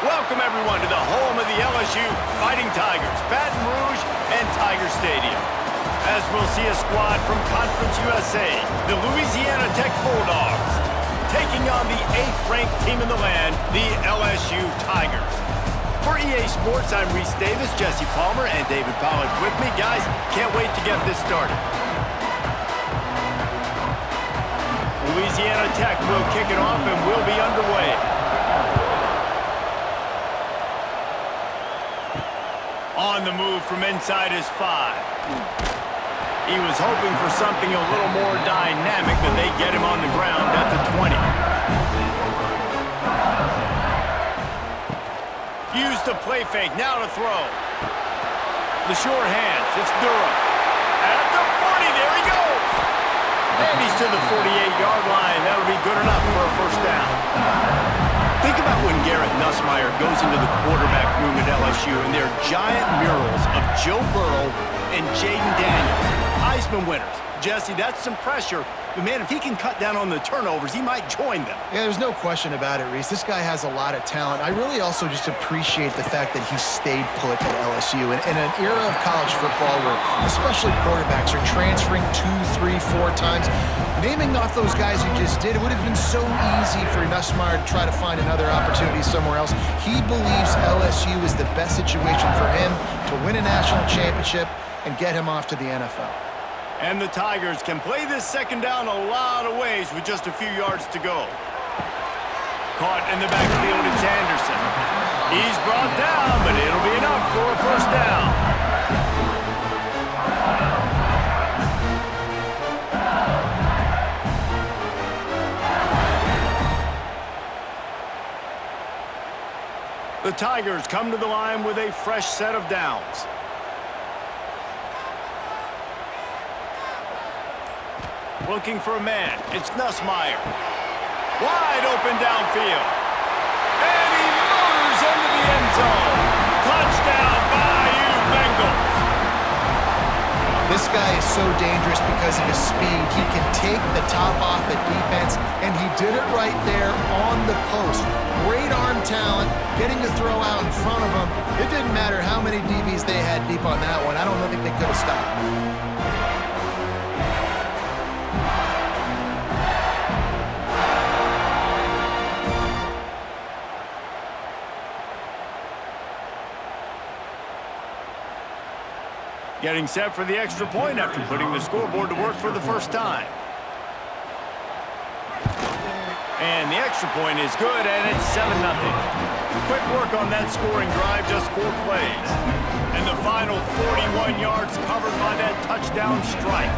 Welcome, everyone, to the home of the LSU Fighting Tigers, Baton Rouge and Tiger Stadium. As we'll see a squad from Conference USA, the Louisiana Tech Bulldogs, taking on the 8th-ranked team in the land, the LSU Tigers. For EA Sports, I'm Reese Davis, Jesse Palmer, and David Pollack with me. Guys, can't wait to get this started. Louisiana Tech will kick it off and will be underway. On the move from inside his 5. He was hoping for something a little more dynamic, but they get him on the ground at the 20. Used the play fake, now to throw. The short hands, it's Durham. At the 40, there he goes. And he's to the 48-yard line. That'll be good enough for a first down. Think about when Garrett Nussmeier goes into the quarterback room at LSU and there are giant murals of Joe Burrow and Jaden Daniels, Heisman winners. Jesse, that's some pressure. But, man, if he can cut down on the turnovers, he might join them. Yeah, there's no question about it, Reese. This guy has a lot of talent. I really also just appreciate the fact that he stayed put at LSU. In an era of college football where especially quarterbacks are transferring 2, 3, 4 times, naming off those guys who just did, it would have been so easy for Nussmeier to try to find another opportunity somewhere else. He believes LSU is the best situation for him to win a national championship and get him off to the NFL. And the Tigers can play this second down a lot of ways with just a few yards to go. Caught in the backfield, it's Anderson. He's brought down, but it'll be enough for a first down. The Tigers come to the line with a fresh set of downs. Looking for a man. It's Nussmeier. Wide open downfield. And he motors into the end zone. Touchdown, Bayou Bengals. This guy is so dangerous because of his speed. He can take the top off the defense, and he did it right there on the post. Great arm talent, getting to throw out in front of him. It didn't matter how many DBs they had deep on that one. I don't think they could have stopped. Getting set for the extra point after putting the scoreboard to work for the first time. And the extra point is good, and it's 7-0. Quick work on that scoring drive, just 4 plays. And the final 41 yards covered by that touchdown strike.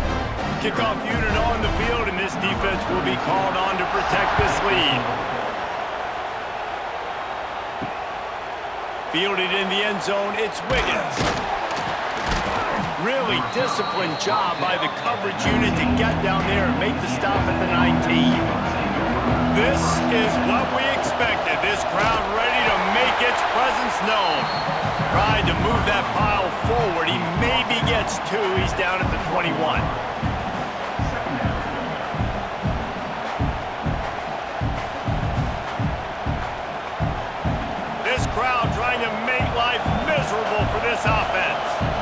Kickoff unit on the field, and this defense will be called on to protect this lead. Fielded in the end zone, it's Wiggins. Really disciplined job by the coverage unit to get down there and make the stop at the 19. This is what we expected. This crowd ready to make its presence known. Tried to move that pile forward. He maybe gets 2. He's down at the 21. This crowd trying to make life miserable for this offense.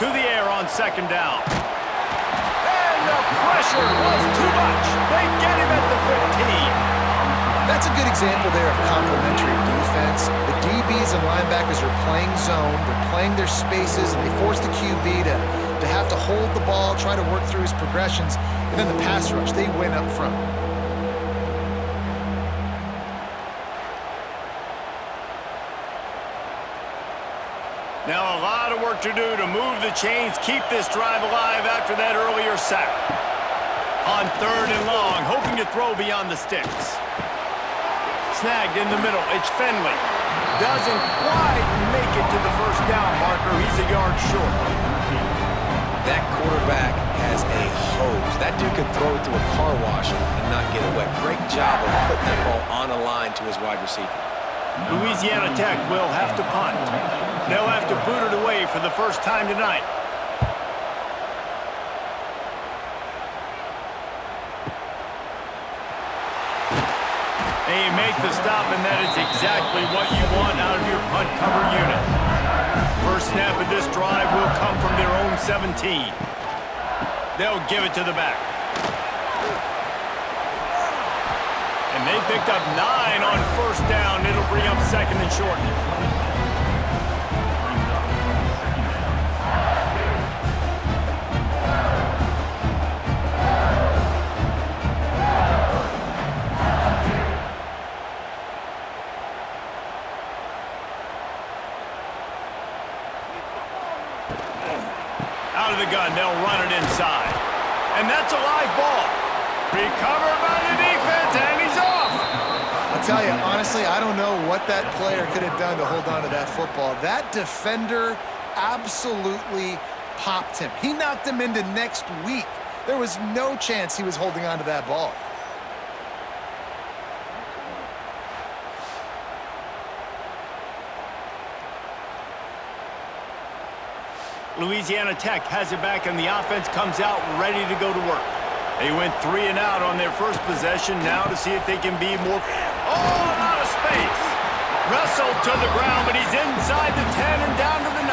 To the air on second down. And the pressure was too much. They get him at the 15. That's a good example there of complementary defense. The DBs and linebackers are playing zone. They're playing their spaces, and they force the QB to have to hold the ball, try to work through his progressions. And then the pass rush, they win up front. Now a lot of work to do to move the chains, keep this drive alive after that earlier sack. On 3rd and long, hoping to throw beyond the sticks. Snagged in the middle, it's Finley. Doesn't quite make it to the first down marker. He's a yard short. That quarterback has a hose. That dude could throw it to a car wash and not get it wet. Great job of putting that ball on a line to his wide receiver. Louisiana Tech will have to punt. They'll have to boot it away for the first time tonight. And you make the stop, and that is exactly what you want out of your punt cover unit. First snap of this drive will come from their own 17. They'll give it to the back. And they picked up 9 on first down. It'll bring up second and short. Out of the gun, they'll run it inside. And that's a live ball. Recovered by the defense, and he's off. I'll tell you, honestly, I don't know what that player could have done to hold on to that football. That defender absolutely popped him. He knocked him into next week. There was no chance he was holding on to that ball. Louisiana Tech has it back, and the offense comes out ready to go to work. They went 3 and out on their first possession. Now to see if they can be more... Oh, out of space! Wrestled to the ground, but he's inside the 10 and down to the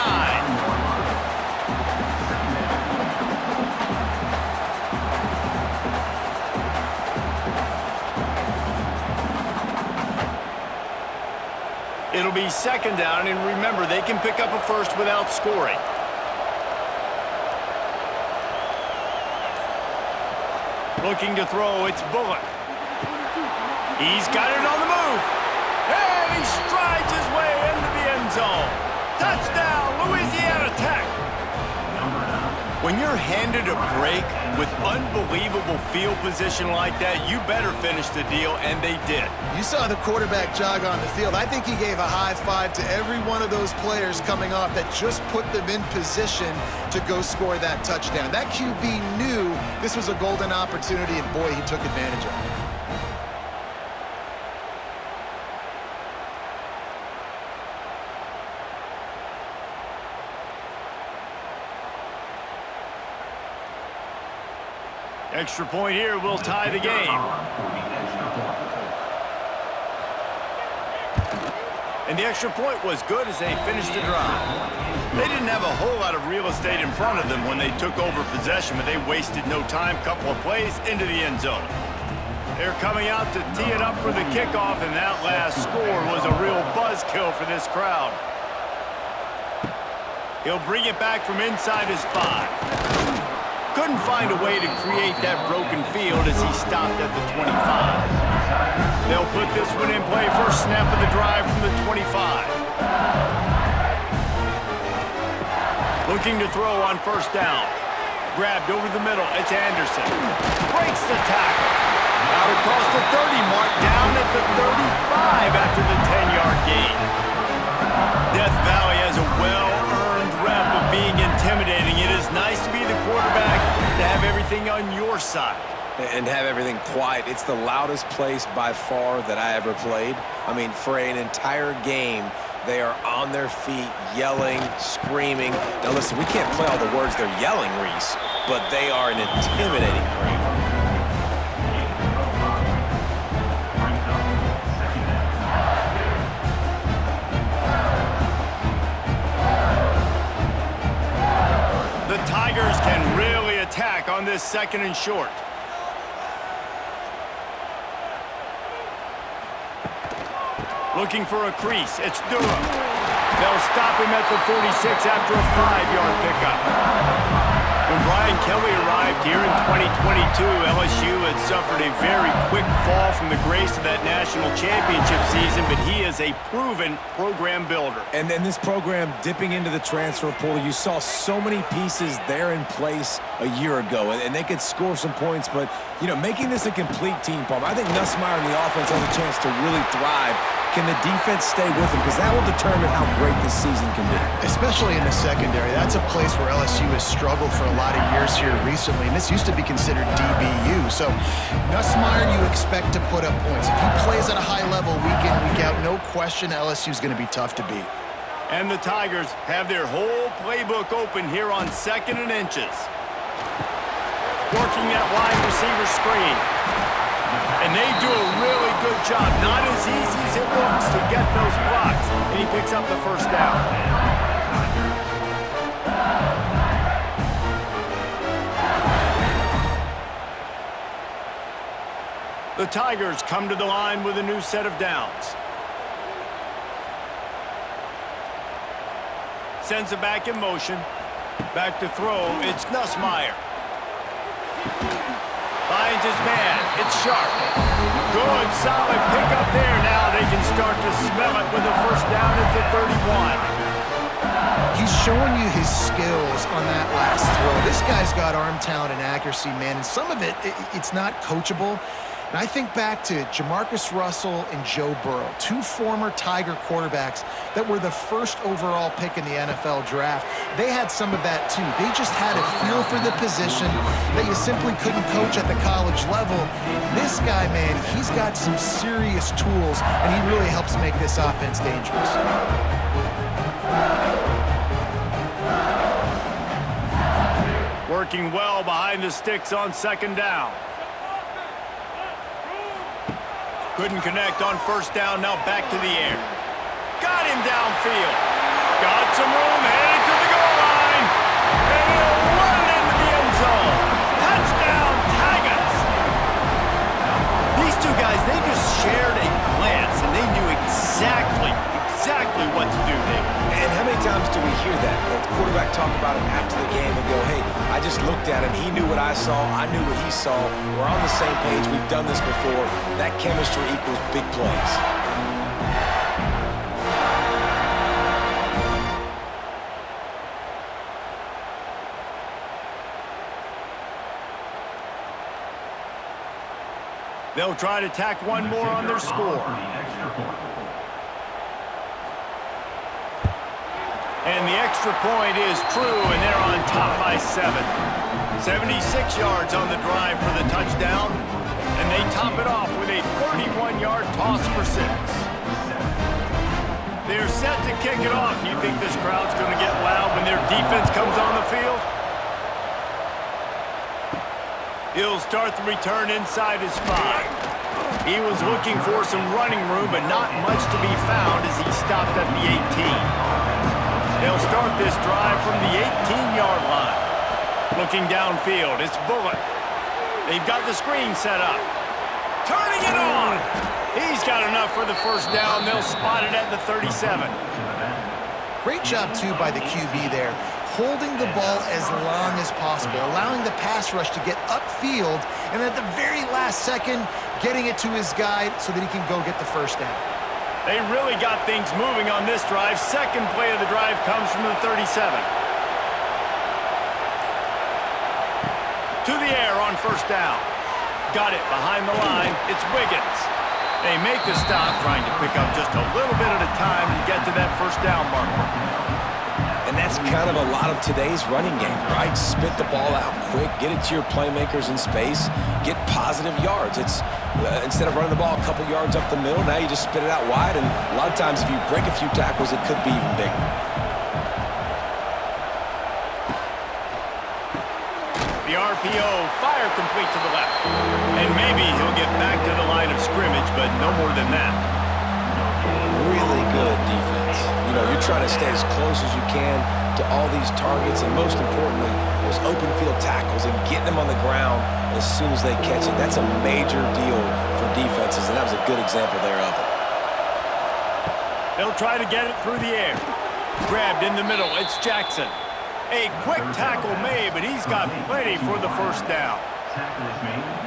9. It'll be second down, and remember, they can pick up a first without scoring. Looking to throw, it's Bullock. He's got it on the move. And he strides his way into the end zone. Touchdown, Louisiana Tech. When you're handed a break with unbelievable field position like that, you better finish the deal, and they did. You saw the quarterback jog on the field. I think he gave a high five to every one of those players coming off that just put them in position to go score that touchdown. That QB knew this was a golden opportunity, and boy, he took advantage of it. Extra point here will tie the game. And the extra point was good as they finished the drive. They didn't have a whole lot of real estate in front of them when they took over possession, but they wasted no time. Couple of plays into the end zone. They're coming out to tee it up for the kickoff, and that last score was a real buzzkill for this crowd. He'll bring it back from inside his 5. Couldn't find a way to create that broken field as he stopped at the 25. They'll put this one in play. First snap of the drive from the 25. Looking to throw on first down. Grabbed over the middle. It's Anderson. Breaks the tackle. Out across the 30 mark, down at the 35 after the 10-yard gain. Death Valley has a well-earned rep of being intimidating. It is nice to be the quarterback, to have everything on your side. And have everything quiet. It's the loudest place by far that I ever played. I mean, for an entire game, they are on their feet, yelling, screaming. Now listen, we can't play all the words they're yelling, Reese, but they are an intimidating crowd. The Tigers can really attack on this second and short. Looking for a crease. It's Durham. They'll stop him at the 46 after a 5-yard pickup. When Brian Kelly arrived here in 2022, LSU had suffered a very quick fall from the grace of that national championship season, but he is a proven program builder. And then this program dipping into the transfer portal, you saw so many pieces there in place a year ago, and they could score some points, but, you know, making this a complete team, Paul, I think Nussmeier and the offense has a chance to really thrive. Can the defense stay with him? Because that will determine how great this season can be. Especially in the secondary. That's a place where LSU has struggled for a lot of years here recently, and this used to be considered DBU. So Nussmeier, you expect to put up points. If he plays at a high level week in, week out, no question LSU is going to be tough to beat. And the Tigers have their whole playbook open here on 2nd and inches. Working that wide receiver screen. And they do a really good job. Not as easy as it looks to get those blocks. And he picks up the first down. The Tigers come to the line with a new set of downs. Sends it back in motion. Back to throw. It's Nussmeier. Finds his man. It's Sharp. Good, solid pickup there. Now they can start to smell it with a first down at the 31. He's showing you his skills on that last throw. This guy's got arm talent and accuracy, man, and some of it's not coachable. And I think back to Jamarcus Russell and Joe Burrow, two former Tiger quarterbacks that were the first overall pick in the NFL draft. They had some of that too. They just had a feel for the position that you simply couldn't coach at the college level. This guy, man, he's got some serious tools, and he really helps make this offense dangerous. Working well behind the sticks on second down. Couldn't connect on first down, now back to the air. Got him downfield. Got some room, headed to the goal line. And he'll run it into the end zone. Touchdown, Tigers. These two guys, they just shared a glance, and they knew exactly what to do there. And how many times do we hear that? The quarterback talk about it after the game and go, hey, I just looked at him. He knew what I saw. I knew what he saw. We're on the same page. We've done this before. That chemistry equals big plays. They'll try to tack one more on their score. And the extra point is true, and they're on top by 7. 76 yards on the drive for the touchdown, and they top it off with a 31-yard toss for 6. They're set to kick it off. You think this crowd's going to get loud when their defense comes on the field? He'll start the return inside his 5. He was looking for some running room, but not much to be found as he stopped at the 18. They'll start this drive from the 18-yard line. Looking downfield, it's Bullock. They've got the screen set up. Turning it on! He's got enough for the first down. They'll spot it at the 37. Great job, too, by the QB there, holding the ball as long as possible, allowing the pass rush to get upfield, and at the very last second, getting it to his guy so that he can go get the first down. They really got things moving on this drive. Second play of the drive comes from the 37. To the air on first down. Got it behind the line. It's Wiggins. They make the stop, trying to pick up just a little bit at a time to get to that first down marker. And that's kind of a lot of today's running game, right? Spit the ball out quick, get it to your playmakers in space, get positive yards. It's instead of running the ball a couple yards up the middle, now you just spit it out wide, and a lot of times if you break a few tackles, it could be even bigger. The RPO, fire complete to the left. And maybe he'll get back to the line of scrimmage, but no more than that. Really good defense. You know, you're trying to stay as close as you can to all these targets, and most importantly, those open field tackles and getting them on the ground as soon as they catch it. That's a major deal for defenses, and that was a good example there of it. They'll try to get it through the air. Grabbed in the middle, it's Jackson. A quick tackle made, but he's got plenty for the first down.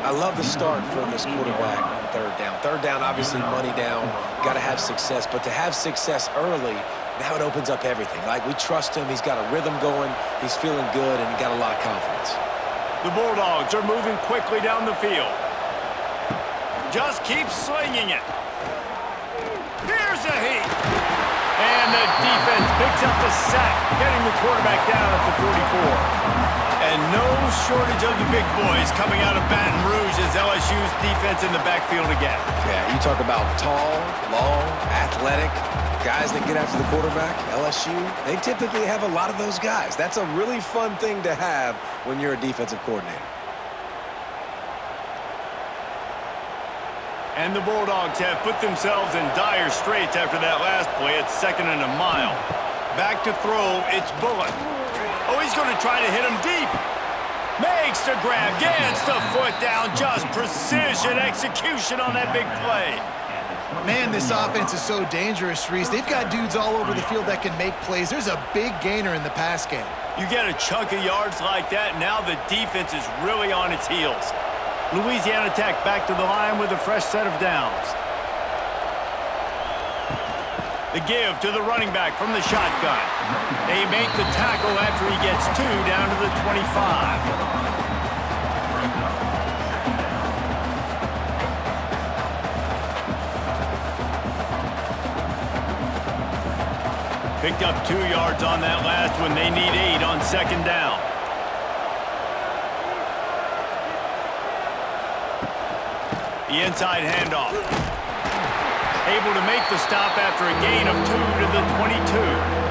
I love the start for this quarterback on third down. Third down, obviously money down, got to have success, but to have success early, now it opens up everything. Like, we trust him, he's got a rhythm going, he's feeling good, and he got a lot of confidence. The Bulldogs are moving quickly down the field. Just keep slinging it. Here's a heat. And the defense picks up the sack, getting the quarterback down at the 44. And no shortage of the big boys coming out of Baton Rouge as LSU's defense in the backfield again. Yeah, you talk about tall, long, athletic, guys that get after the quarterback, LSU, they typically have a lot of those guys. That's a really fun thing to have when you're a defensive coordinator. And the Bulldogs have put themselves in dire straits after that last play. It's 2nd and a mile. Back to throw, it's Bullock. Oh, he's going to try to hit him deep. Makes the grab, gets the foot down. Just precision execution on that big play. Man, this offense is so dangerous, Reese. They've got dudes all over the field that can make plays. There's a big gainer in the pass game. You get a chunk of yards like that, now the defense is really on its heels. Louisiana Tech back to the line with a fresh set of downs. The give to the running back from the shotgun. They make the tackle after he gets 2 down to the 25. Picked up 2 yards on that last one. They need 8 on 2nd down. The inside handoff. Able to make the stop after a gain of 2 to the 22.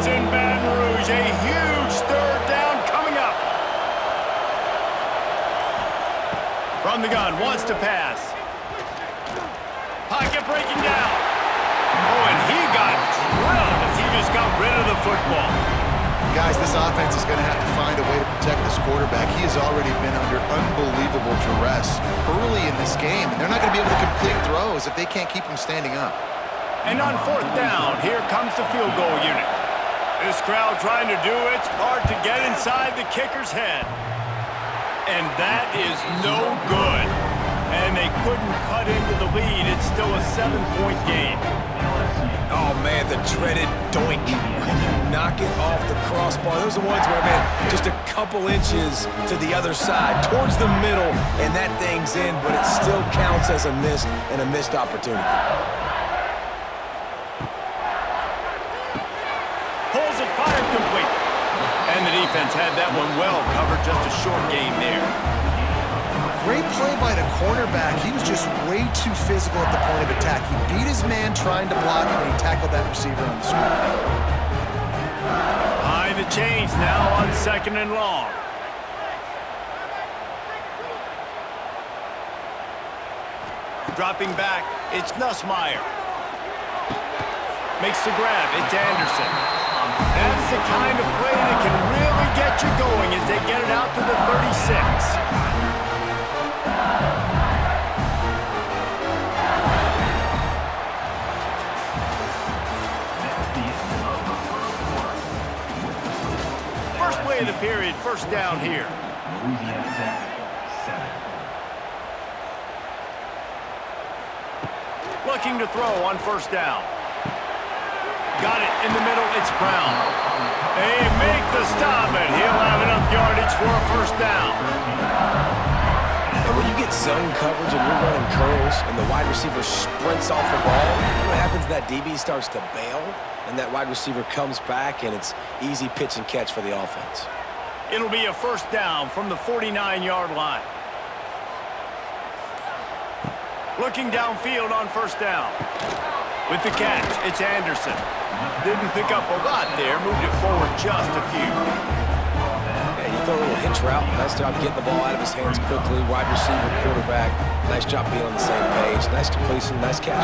In Baton Rouge, a huge 3rd down coming up. From the gun, wants to pass. Pocket breaking down. Oh, and he got drilled as he just got rid of the football. Guys, this offense is going to have to find a way to protect this quarterback. He has already been under unbelievable duress early in this game, and they're not going to be able to complete throws if they can't keep him standing up. And on 4th down, here comes the field goal unit. This crowd trying to do its part to get inside the kicker's head. And that is no good. And they couldn't cut into the lead. It's still a 7-point game. Oh, man, the dreaded doink. When you knock it off the crossbar. Those are ones where, man, just a couple inches to the other side, towards the middle, and that thing's in, but it still counts as a missed opportunity. Pulls it, fired complete. And the defense had that one well covered. Just a short game there. Great play by the cornerback. He was just way too physical at the point of attack. He beat his man trying to block him, and he tackled that receiver on the screen. Behind the chains now on 2nd and long. Dropping back, it's Nussmeier. Makes the grab, it's Anderson. That's the kind of play that can really get you going as they get it out to the 36. First play of the period, 1st down here. Looking to throw on 1st down. Got it in the middle, it's Brown. They make the stop, and he'll have enough yardage for a 1st down. And when you get zone coverage and you're running curls and the wide receiver sprints off the ball, what happens? That DB starts to bail, and that wide receiver comes back, and it's easy pitch and catch for the offense. It'll be a 1st down from the 49-yard line. Looking downfield on 1st down. With the catch, it's Anderson. Didn't pick up a lot there, moved it forward just a few. And you throw a little hitch route. Nice job getting the ball out of his hands quickly. Wide receiver, quarterback. Nice job being on the same page. Nice completion, nice catch.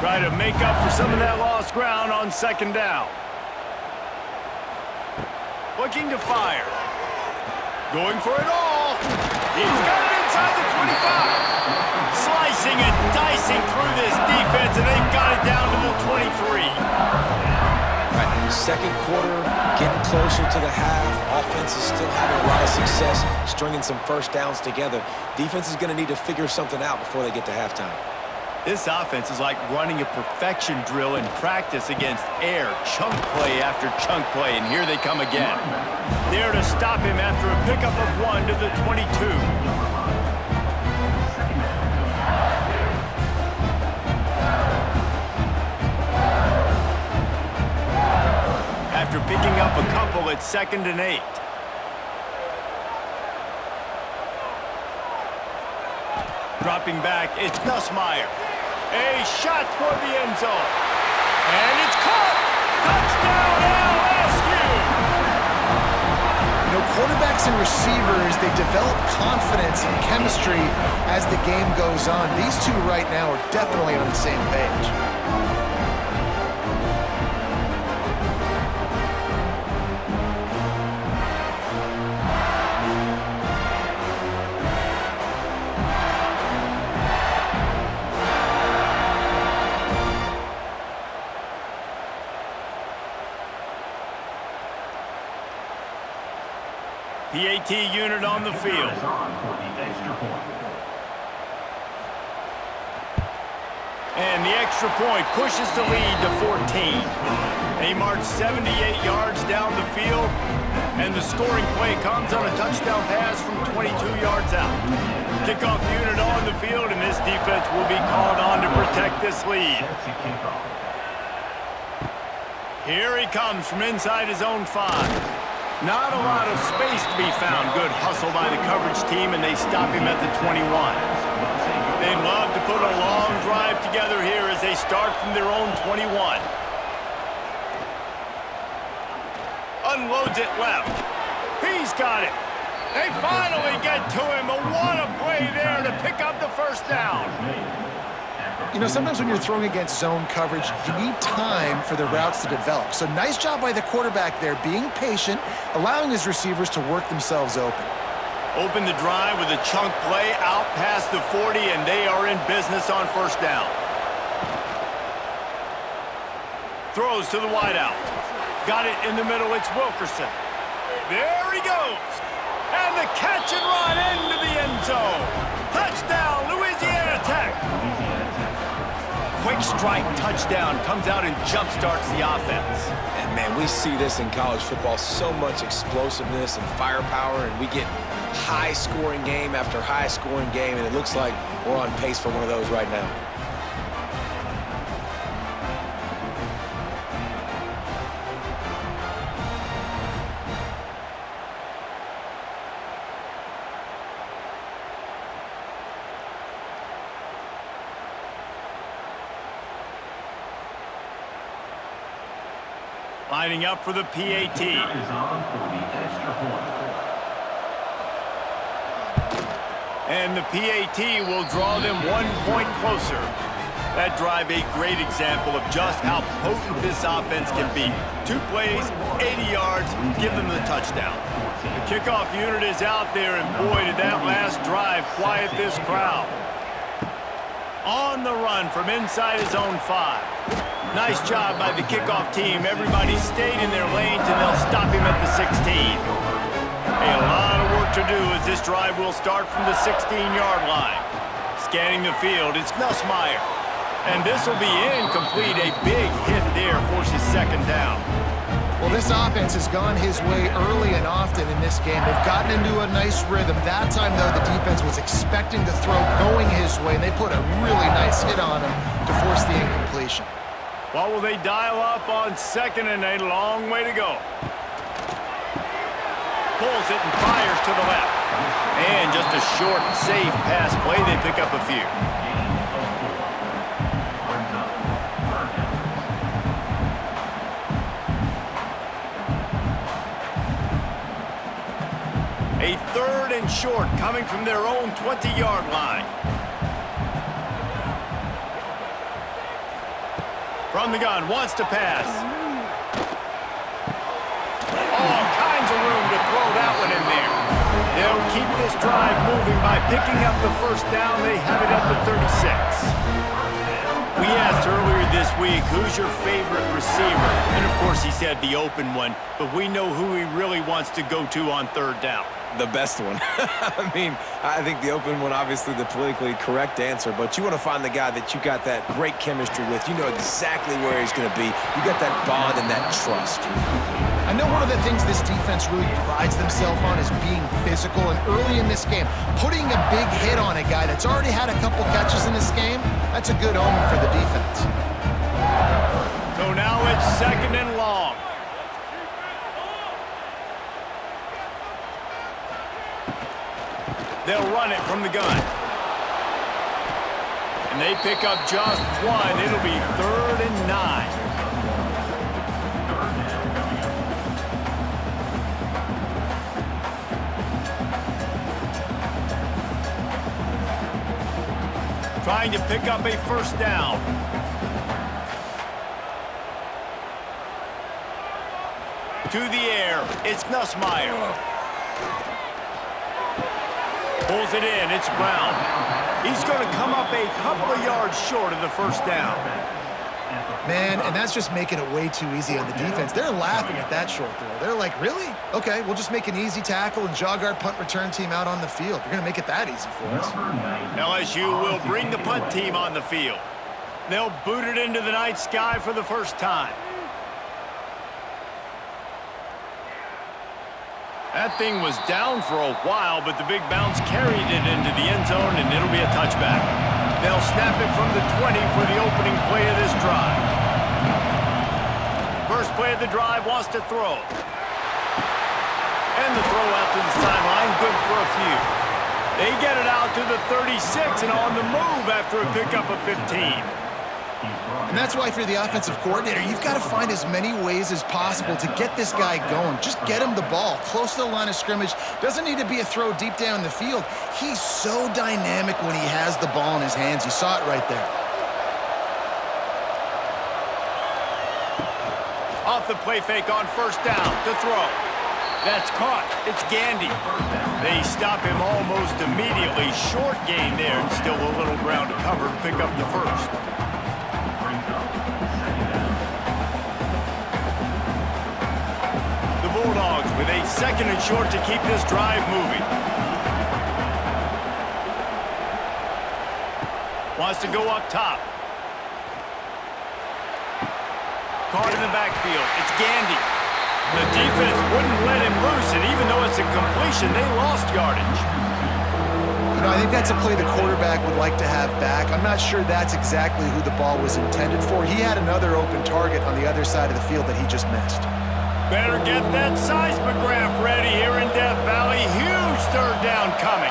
Try to make up for some of that lost ground on 2nd down. Looking to fire. Going for it all. He's got it inside the 25. Slicing and dicing through this defense, and they've got it down to the 23. Right, 2nd quarter, getting closer to the half. Offense is still having a lot of success stringing some 1st downs together. Defense is going to need to figure something out before they get to halftime. This offense is like running a perfection drill in practice against air. Chunk play after chunk play, and here they come again. There to stop him after a pickup of 1 to the 22. After picking up a couple, it's 2nd and 8. Drop dropping back. It's Nussmeier. A shot toward the end zone. And it's caught! Touchdown, LSU! You know, quarterbacks and receivers, they develop confidence and chemistry as the game goes on. These two right now are definitely on the same page. PAT unit on the field. And the extra point pushes the lead to 14. They march 78 yards down the field, and the scoring play comes on a touchdown pass from 22 yards out. Kickoff unit on the field, and this defense will be called on to protect this lead. Here he comes from inside his own 5. Not a lot of space to be found. Good hustle by the coverage team, and they stop him at the 21. They'd love to put a long drive together here as they start from their own 21. Unloads it left. He's got it. They finally get to him, but what a play there to pick up the first down. You know, sometimes when you're throwing against zone coverage, you need time for the routes to develop. So nice job by the quarterback there, being patient, allowing his receivers to work themselves open. Open the drive with a chunk play out past the 40, and they are in business on first down. Throws to the wideout. Got it in the middle. It's Wilkerson. There he goes. And the catch and run into the end zone. Touchdown, Louisiana Tech. Quick strike touchdown comes out and jump-starts the offense. And, man, we see this in college football, so much explosiveness and firepower, and we get high-scoring game after high-scoring game, and it looks like we're on pace for one of those right now. Lining up for the PAT. And the PAT will draw them 1 point closer. That drive a great example of just how potent this offense can be. 2 plays, 80 yards, give them the touchdown. The kickoff unit is out there, and boy, did that last drive quiet this crowd. On the run from inside his own 5. Nice job by the kickoff team. Everybody stayed in their lanes, and they'll stop him at the 16. A lot of work to do as this drive will start from the 16-yard line. Scanning the field, it's Nussmeier. And this will be incomplete. A big hit there forces second down. Well, this offense has gone his way early and often in this game. They've gotten into a nice rhythm. That time, though, the defense was expecting the throw going his way, and they put a really nice hit on him to force the incompletion. What will they dial up on second and a long way to go? Pulls it and fires to the left. And just a short, safe pass play. They pick up a few. A 3rd and short coming from their own 20-yard line. From the gun, wants to pass. All kinds of room to throw that one in there. They'll keep this drive moving by picking up the first down. They have it at the 36. We asked earlier this week, who's your favorite receiver? And, of course, he said the open one, but we know who he really wants to go to on 3rd down. The best one. I mean, I think the open one, obviously the politically correct answer, but you want to find the guy that you got that great chemistry with. You know exactly where he's going to be. You got that bond and that trust. I know one of the things this defense really prides themselves on is being physical, and early in this game, putting a big hit on a guy that's already had a couple catches in this game, that's a good omen for the defense. So now it's 2nd and long. They'll run it from the gun. they pick up just one. It'll be 3rd and 9. Trying to pick up a first down. To the air, it's Nussmeier. Pulls it in, it's Brown. He's going to come up a couple of yards short of the first down. Man, and that's just making it way too easy on the defense. They're laughing at that short throw. They're like, really? Okay, we'll just make an easy tackle and jog our punt return team out on the field. You're going to make it that easy for us. LSU will bring the punt team on the field. They'll boot it into the night sky for the first time. That thing was down for a while, but the big bounce carried it into the end zone, and it'll be a touchback. They'll snap it from the 20 for the opening play of this drive. First play of the drive wants to throw. And the throw out to the sideline, good for a few. They get it out to the 36 and on the move after a pickup of 15. And that's why if you're the offensive coordinator, you've got to find as many ways as possible to get this guy going. Just get him the ball close to the line of scrimmage. Doesn't need to be a throw deep down the field. He's so dynamic when he has the ball in his hands. You saw it right there. Off the play fake on first down to throw. That's caught. It's Gandy. They stop him almost immediately. Short gain there and still a little ground to cover to pick up the first. Bulldogs with a 2nd and short to keep this drive moving. Wants to go up top. Caught in the backfield. It's Gandy. The defense wouldn't let him loose, and even though it's a completion, they lost yardage. You know, I think that's a play the quarterback would like to have back. I'm not sure that's exactly who the ball was intended for. He had another open target on the other side of the field that he just missed. Better get that seismograph ready here in Death Valley. Huge 3rd down coming.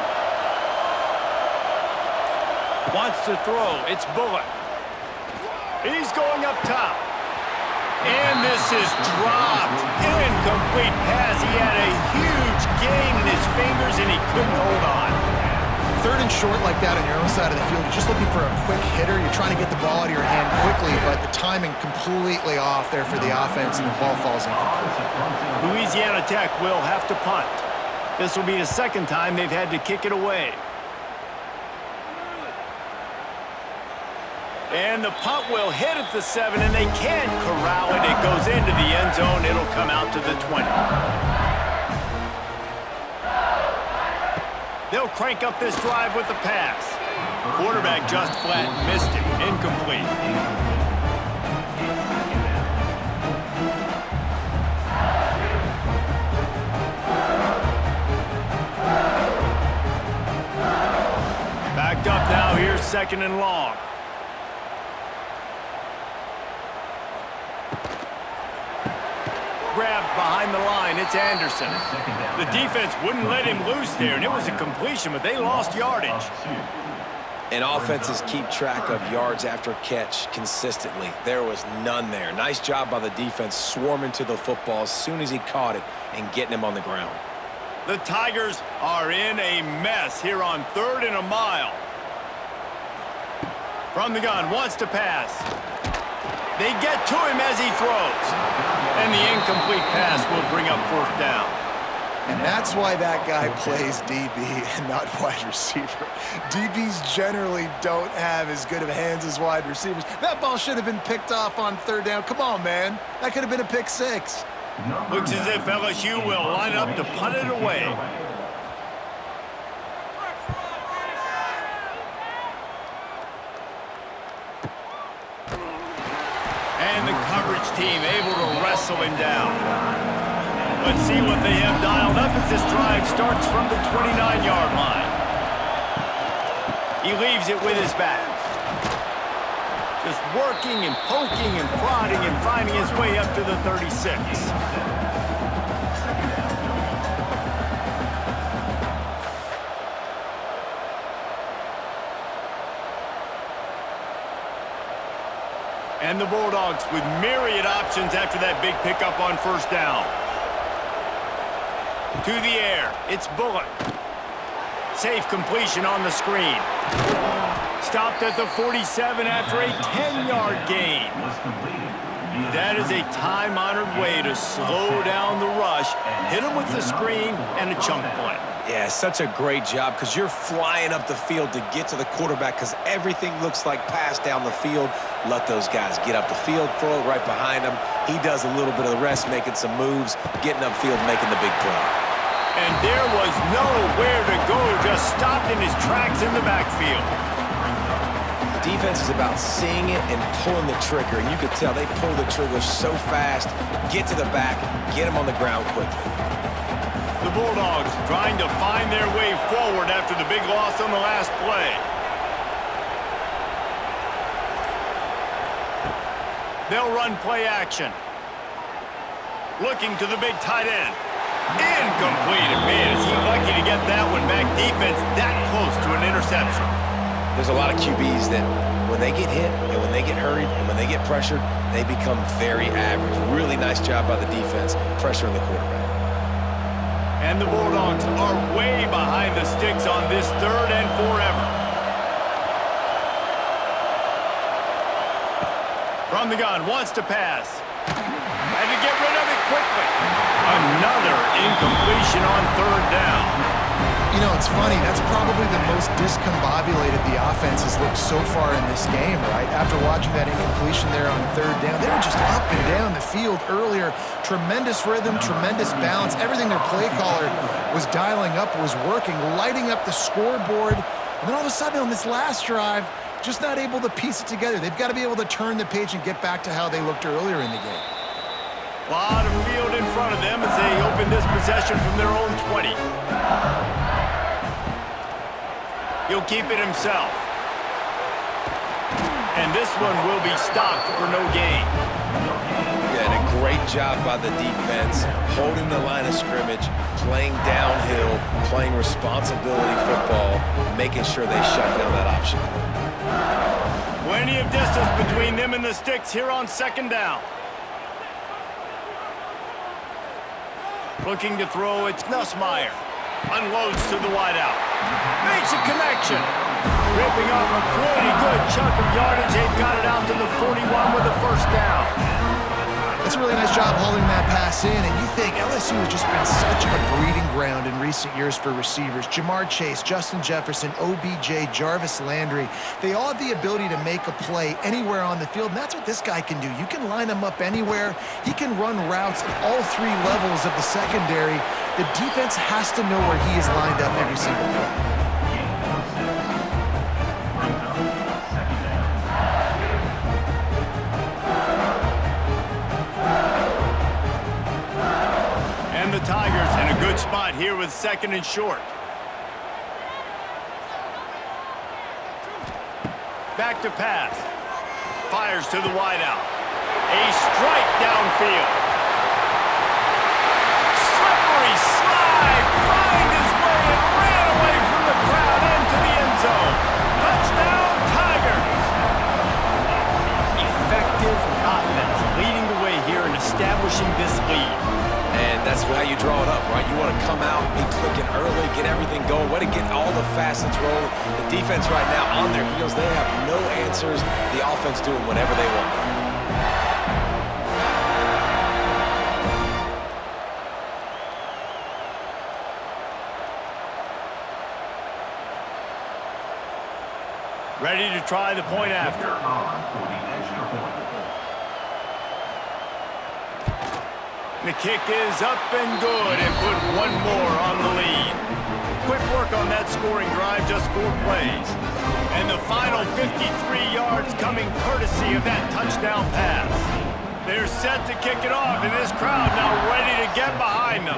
Wants to throw. It's Bullock. He's going up top. And this is dropped. Incomplete pass. He had a huge gain in his fingers, and he couldn't hold on. 3rd and short like that on your own side of the field, you're just looking for a quick hitter. You're trying to get the ball out of your hand quickly, but the timing completely off there for the offense, and the ball falls in. Louisiana Tech will have to punt. This will be the 2nd time they've had to kick it away. And the punt will hit at the 7, and they can't corral it. It goes into the end zone. It'll come out to the 20. They'll crank up this drive with the pass. Quarterback just flat missed it. Incomplete. Backed up now. Here's 2nd and long. Grabbed behind the line. It's Anderson. The defense wouldn't let him loose there, and it was a completion, but they lost yardage. And offenses keep track of yards after catch consistently. There was none there. Nice job by the defense swarming to the football as soon as he caught it and getting him on the ground. The Tigers are in a mess here on 3rd and a mile. From the gun, wants to pass. They get to him as he throws. And the incomplete pass will bring up 4th down. And that's why that guy plays DB and not wide receiver. DBs generally don't have as good of hands as wide receivers. That ball should have been picked off on 3rd down. Come on, man. That could have been a pick 6. Looks as if LSU will line up to punt it away. And the coverage team able to wrestle him down. Let's see what they have dialed up as this drive starts from the 29-yard line. He leaves it with his back. Just working and poking and prodding and finding his way up to the 36. And the Bulldogs with myriad options after that big pickup on first down. To the air, it's Bullock. Safe completion on the screen. Stopped at the 47 after a 10-yard gain. That is a time-honored way to slow down the rush, hit him with the screen, and a chunk play. Yeah, such a great job because you're flying up the field to get to the quarterback because everything looks like pass down the field. Let those guys get up the field, throw it right behind him. He does a little bit of the rest, making some moves, getting upfield, making the big play. And there was nowhere to go, just stopped in his tracks in the backfield. Defense is about seeing it and pulling the trigger, and you could tell they pull the trigger so fast, get to the back, get him on the ground quickly. The Bulldogs trying to find their way forward after the big loss on the last play. They'll run play action. Looking to the big tight end. Incomplete. Man, is he lucky to get that one back. Defense that close to an interception. There's a lot of QBs that when they get hit and when they get hurried and when they get pressured, they become very average. Really nice job by the defense pressuring the quarterback. And the Bulldogs are way behind the sticks on this third and forever. From the gun, wants to pass. Had to get rid of it quickly. Another incompletion on third down. You know, it's funny. That's probably the most discombobulated the offense has looked so far in this game, right? After watching that incompletion there on third down, they were just up and down the field earlier. Tremendous rhythm, tremendous balance. Everything their play caller was dialing up was working, lighting up the scoreboard. And then all of a sudden on this last drive, just not able to piece it together. They've got to be able to turn the page and get back to how they looked earlier in the game. A lot of field in front of them as they open this possession from their own 20. He'll keep it himself. And this one will be stopped for no gain. Yeah, and a great job by the defense, holding the line of scrimmage, playing downhill, playing responsibility football, making sure they shut down that option. Plenty of distance between them and the sticks here on second down. Looking to throw, it's Nussmeier. Unloads to the wideout. Makes a connection. Ripping off a pretty good chunk of yardage. They've got it out to the 41 with a first down. That's a really nice job holding that pass in, and you think LSU has just been such a breeding ground in recent years for receivers. Jamar Chase, Justin Jefferson, OBJ, Jarvis Landry, they all have the ability to make a play anywhere on the field, and that's what this guy can do. You can line him up anywhere. He can run routes at all three levels of the secondary. The defense has to know where he is lined up every single play. The Tigers in a good spot here with second and short. Back to pass. Fires to the wideout. A strike downfield. Slippery slide. Find his way and ran away from the crowd into the end zone. Touchdown, Tigers. Effective offense leading the way here in establishing this lead. And that's how you draw it up, right? You want to come out, be clicking early, get everything going, way to get all the facets rolling. The defense right now on their heels, they have no answers. The offense doing whatever they want. Ready to try the point after. The kick is up and good and put one more on the lead. Quick work on that scoring drive, just 4 plays. And the final 53 yards coming courtesy of that touchdown pass. They're set to kick it off, and this crowd now ready to get behind them.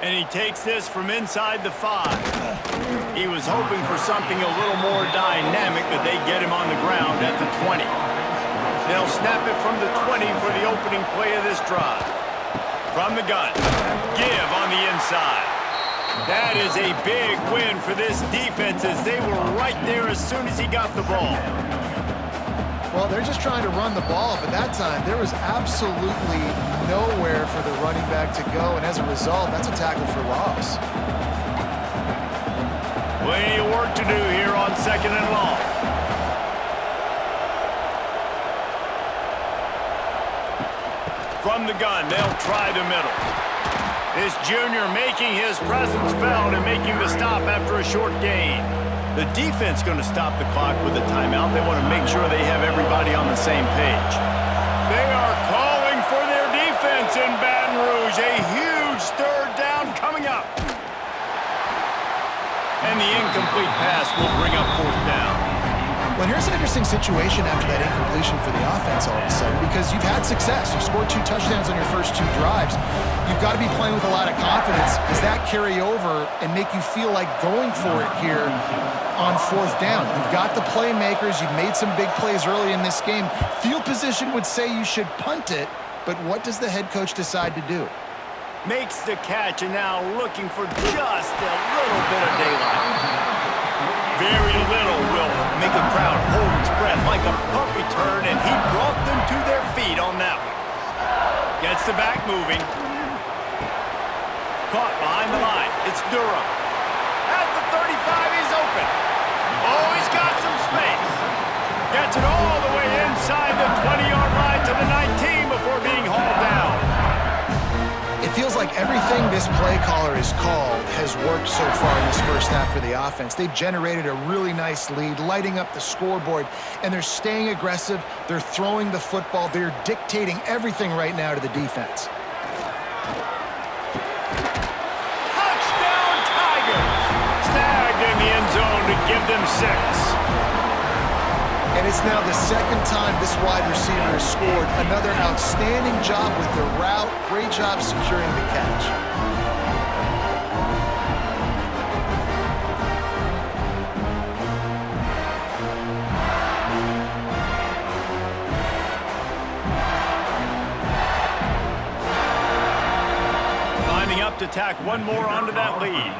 And he takes this from inside the 5. He was hoping for something a little more dynamic, but they get him on the ground at the 20. They'll snap it from the 20 for the opening play of this drive. From the gun, give on the inside. That is a big win for this defense as they were right there as soon as he got the ball. Well, they're just trying to run the ball, but that time there was absolutely nowhere for the running back to go, and as a result, that's a tackle for loss. Plenty of work to do here on 2nd and long. From the gun, they'll try the middle. This junior making his presence felt and making the stop after a short gain. The defense going to stop the clock with a timeout. They want to make sure they have everybody on the same page. They are calling for their defense in Baton Rouge. A huge 3rd down coming up. And the incomplete pass will bring up 4th down. Well, here's an interesting situation after that incompletion for the offense all of a sudden, because you've had success. You've scored 2 touchdowns on your first 2 drives. You've got to be playing with a lot of confidence. Does that carry over and make you feel like going for it here on 4th down? You've got the playmakers. You've made some big plays early in this game. Field position would say you should punt it, but what does the head coach decide to do? Makes the catch and now looking for just a little bit of daylight. Very little will make a crowd hold its breath like a punt return, and he brought them to their feet on that one. Gets the back moving. Caught behind the line. It's Durham. At the 35, he's open. Oh, he's got some space. Gets it all the way inside the 20-yard line to the 19 before being hauled down. It feels like everything this play caller has called has worked so far in this first half for the offense. They've generated a really nice lead, lighting up the scoreboard, and they're staying aggressive. They're throwing the football. They're dictating everything right now to the defense. Touchdown, Tigers! Snagged in the end zone to give them 6. And it's now the 2nd time this wide receiver has scored. Another outstanding job with the route. Great job securing the catch. Lining up to tack one more onto that lead.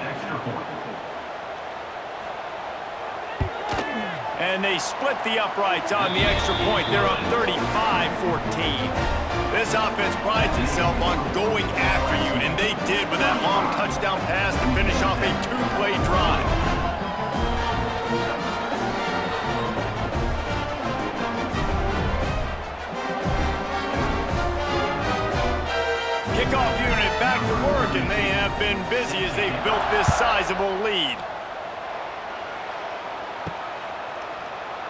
And they split the uprights on the extra point. They're up 35-14. This offense prides itself on going after you, and they did with that long touchdown pass to finish off a 2-play drive. Kickoff unit back to work, and they have been busy as they've built this sizable lead.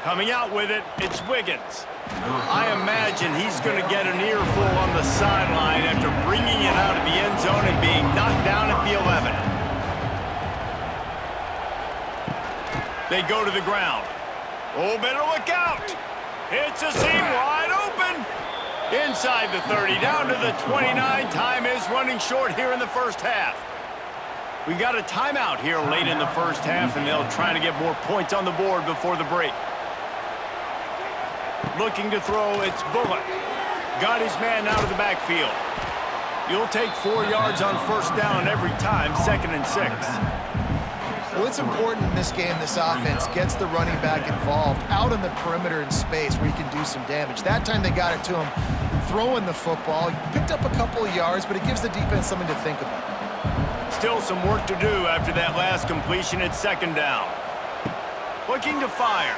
Coming out with it, it's Wiggins. I imagine he's going to get an earful on the sideline after bringing it out of the end zone and being knocked down at the 11. They go to the ground. Oh, better look out. It's a seam wide open. Inside the 30, down to the 29. Time is running short here in the first half. We got a timeout here late in the first half, and they'll try to get more points on the board before the break. Looking to throw, it's Bullock. Got his man out of the backfield. You'll take 4 yards on 1st down every time, 2nd and 6. Well, it's important in this game this offense gets the running back involved out on the perimeter in space where he can do some damage. That time they got it to him throwing the football. He picked up a couple of yards, but it gives the defense something to think about. Still some work to do after that last completion at 2nd down. Looking to fire.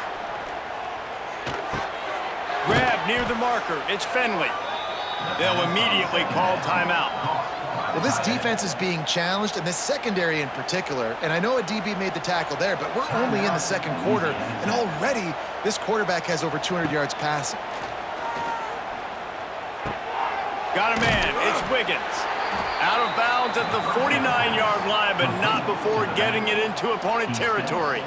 Grab near the marker. It's Finley. They'll immediately call timeout. Well, this defense is being challenged, and this secondary in particular. And I know a DB made the tackle there, but we're only in the 2nd quarter, and already this quarterback has over 200 yards passing. Got a man. It's Wiggins. Out of bounds at the 49-yard line, but not before getting it into opponent territory.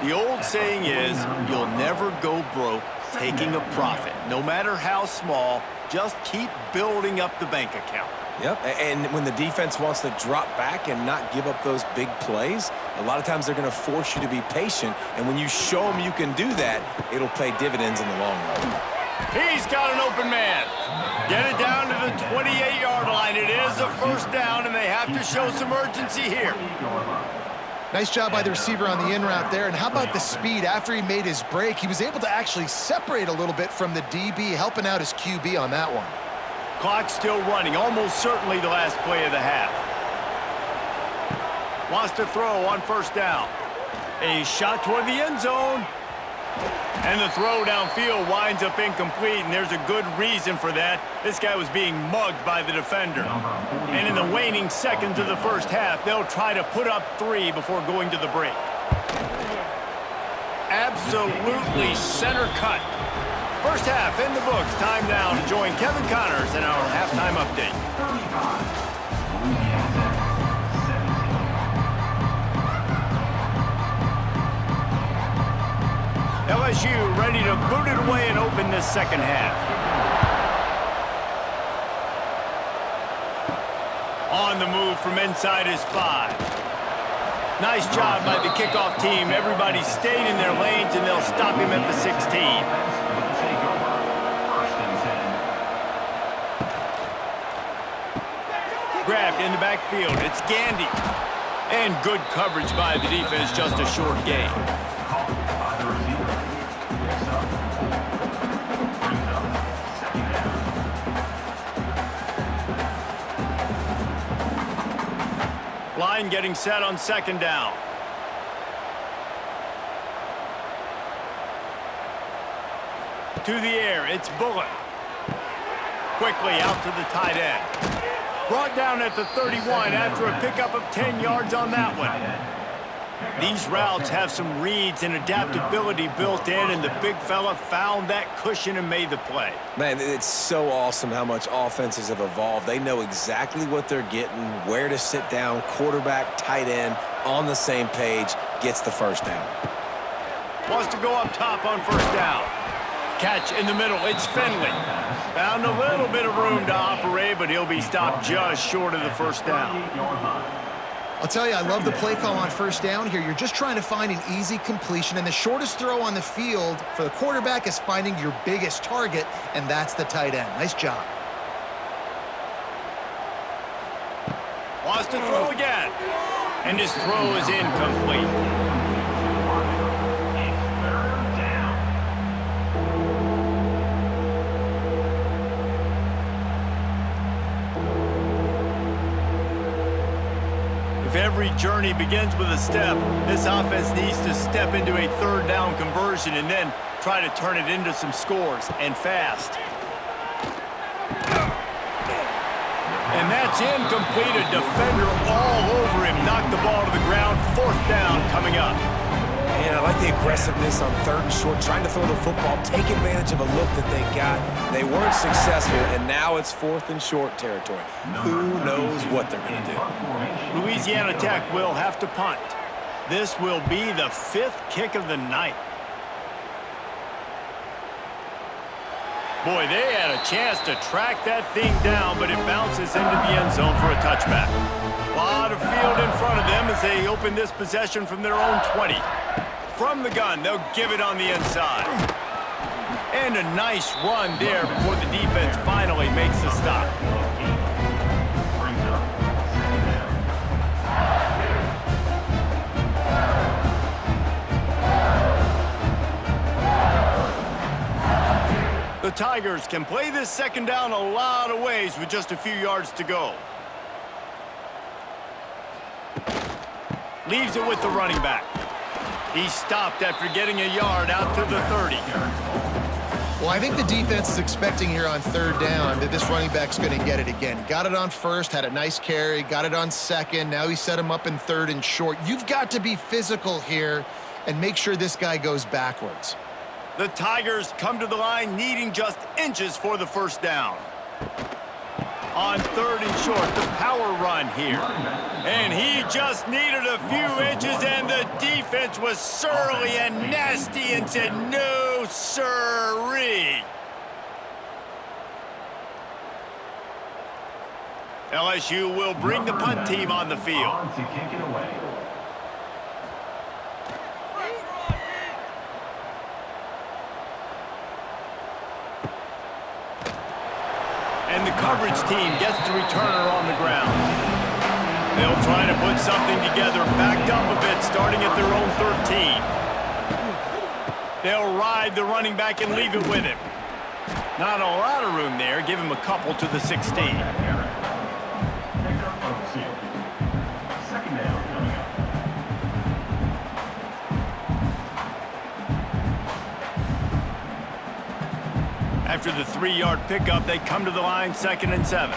The old saying is, you'll never go broke taking a profit. No matter how small, just keep building up the bank account. Yep, and when the defense wants to drop back and not give up those big plays, a lot of times they're going to force you to be patient, and when you show them you can do that, it'll pay dividends in the long run. He's got an open man. Get it down to the 28-yard line. It is a 1st down, and they have to show some urgency here. Nice job by the receiver on the in route there. And how about the speed? After he made his break, he was able to actually separate a little bit from the DB, helping out his QB on that one. Clock still running, almost certainly the last play of the half. Wants to throw on first down. A shot toward the end zone. And the throw downfield winds up incomplete, and there's a good reason for that. This guy was being mugged by the defender. And in the waning seconds of the first half, they'll try to put up 3 before going to the break. Absolutely center cut. First half in the books. Time now to join Kevin Connors in our halftime update. LSU ready to boot it away and open this second half. On the move from inside his 5. Nice job by the kickoff team. Everybody stayed in their lanes, and they'll stop him at the 16. Grabbed in the backfield. It's Gandy. And good coverage by the defense, just a short gain. Line getting set on second down. To the air, it's Bullock. Quickly out to the tight end. Brought down at the 31 after a pickup of 10 yards on that one. These routes have some reads and adaptability built in, and the big fella found that cushion and made the play. Man, it's so awesome how much offenses have evolved. They know exactly what they're getting, where to sit down, quarterback, tight end, on the same page, gets the first down. Wants to go up top on first down. Catch in the middle, it's Finley. Found a little bit of room to operate, but he'll be stopped just short of the first down. I'll tell you, I love the play call on first down here. You're just trying to find an easy completion, and the shortest throw on the field for the quarterback is finding your biggest target, and that's the tight end. Nice job. Wants to throw again, and his throw is incomplete. Every journey begins with a step. This offense needs to step into a third down conversion and then try to turn it into some scores, and fast. And that's incomplete. A defender all over him. Knocked the ball to the ground. Fourth down coming up. And I like the aggressiveness on third and short, trying to throw the football, take advantage of a look that they got. They weren't successful, and now it's fourth and short territory. Who knows what they're going to do? Louisiana Tech will have to punt. This will be the 5th kick of the night. Boy, they had a chance to track that thing down, but it bounces into the end zone for a touchback. A lot of field in front of them as they open this possession from their own 20. From the gun, they'll give it on the inside. And a nice run there before the defense finally makes the stop. The Tigers can play this second down a lot of ways with just a few yards to go. Leaves it with the running back. He stopped after getting a yard out to the 30. Well, I think the defense is expecting here on third down that this running back's going to get it again. He got it on first, had a nice carry, got it on second. Now he set him up in third and short. You've got to be physical here and make sure this guy goes backwards. The Tigers come to the line needing just inches for the first down. On third and short, the power run here. And he just needed a few inches, and the defense was surly and nasty and said, no, sirree. LSU will bring the punt team on the field. And the coverage team gets the returner on the ground. They'll try to put something together, backed up a bit, starting at their own 13. They'll ride the running back and leave it with him. Not a lot of room there. Give him a couple to the 16. After the 3-yard pickup, they come to the line, 2nd and 7.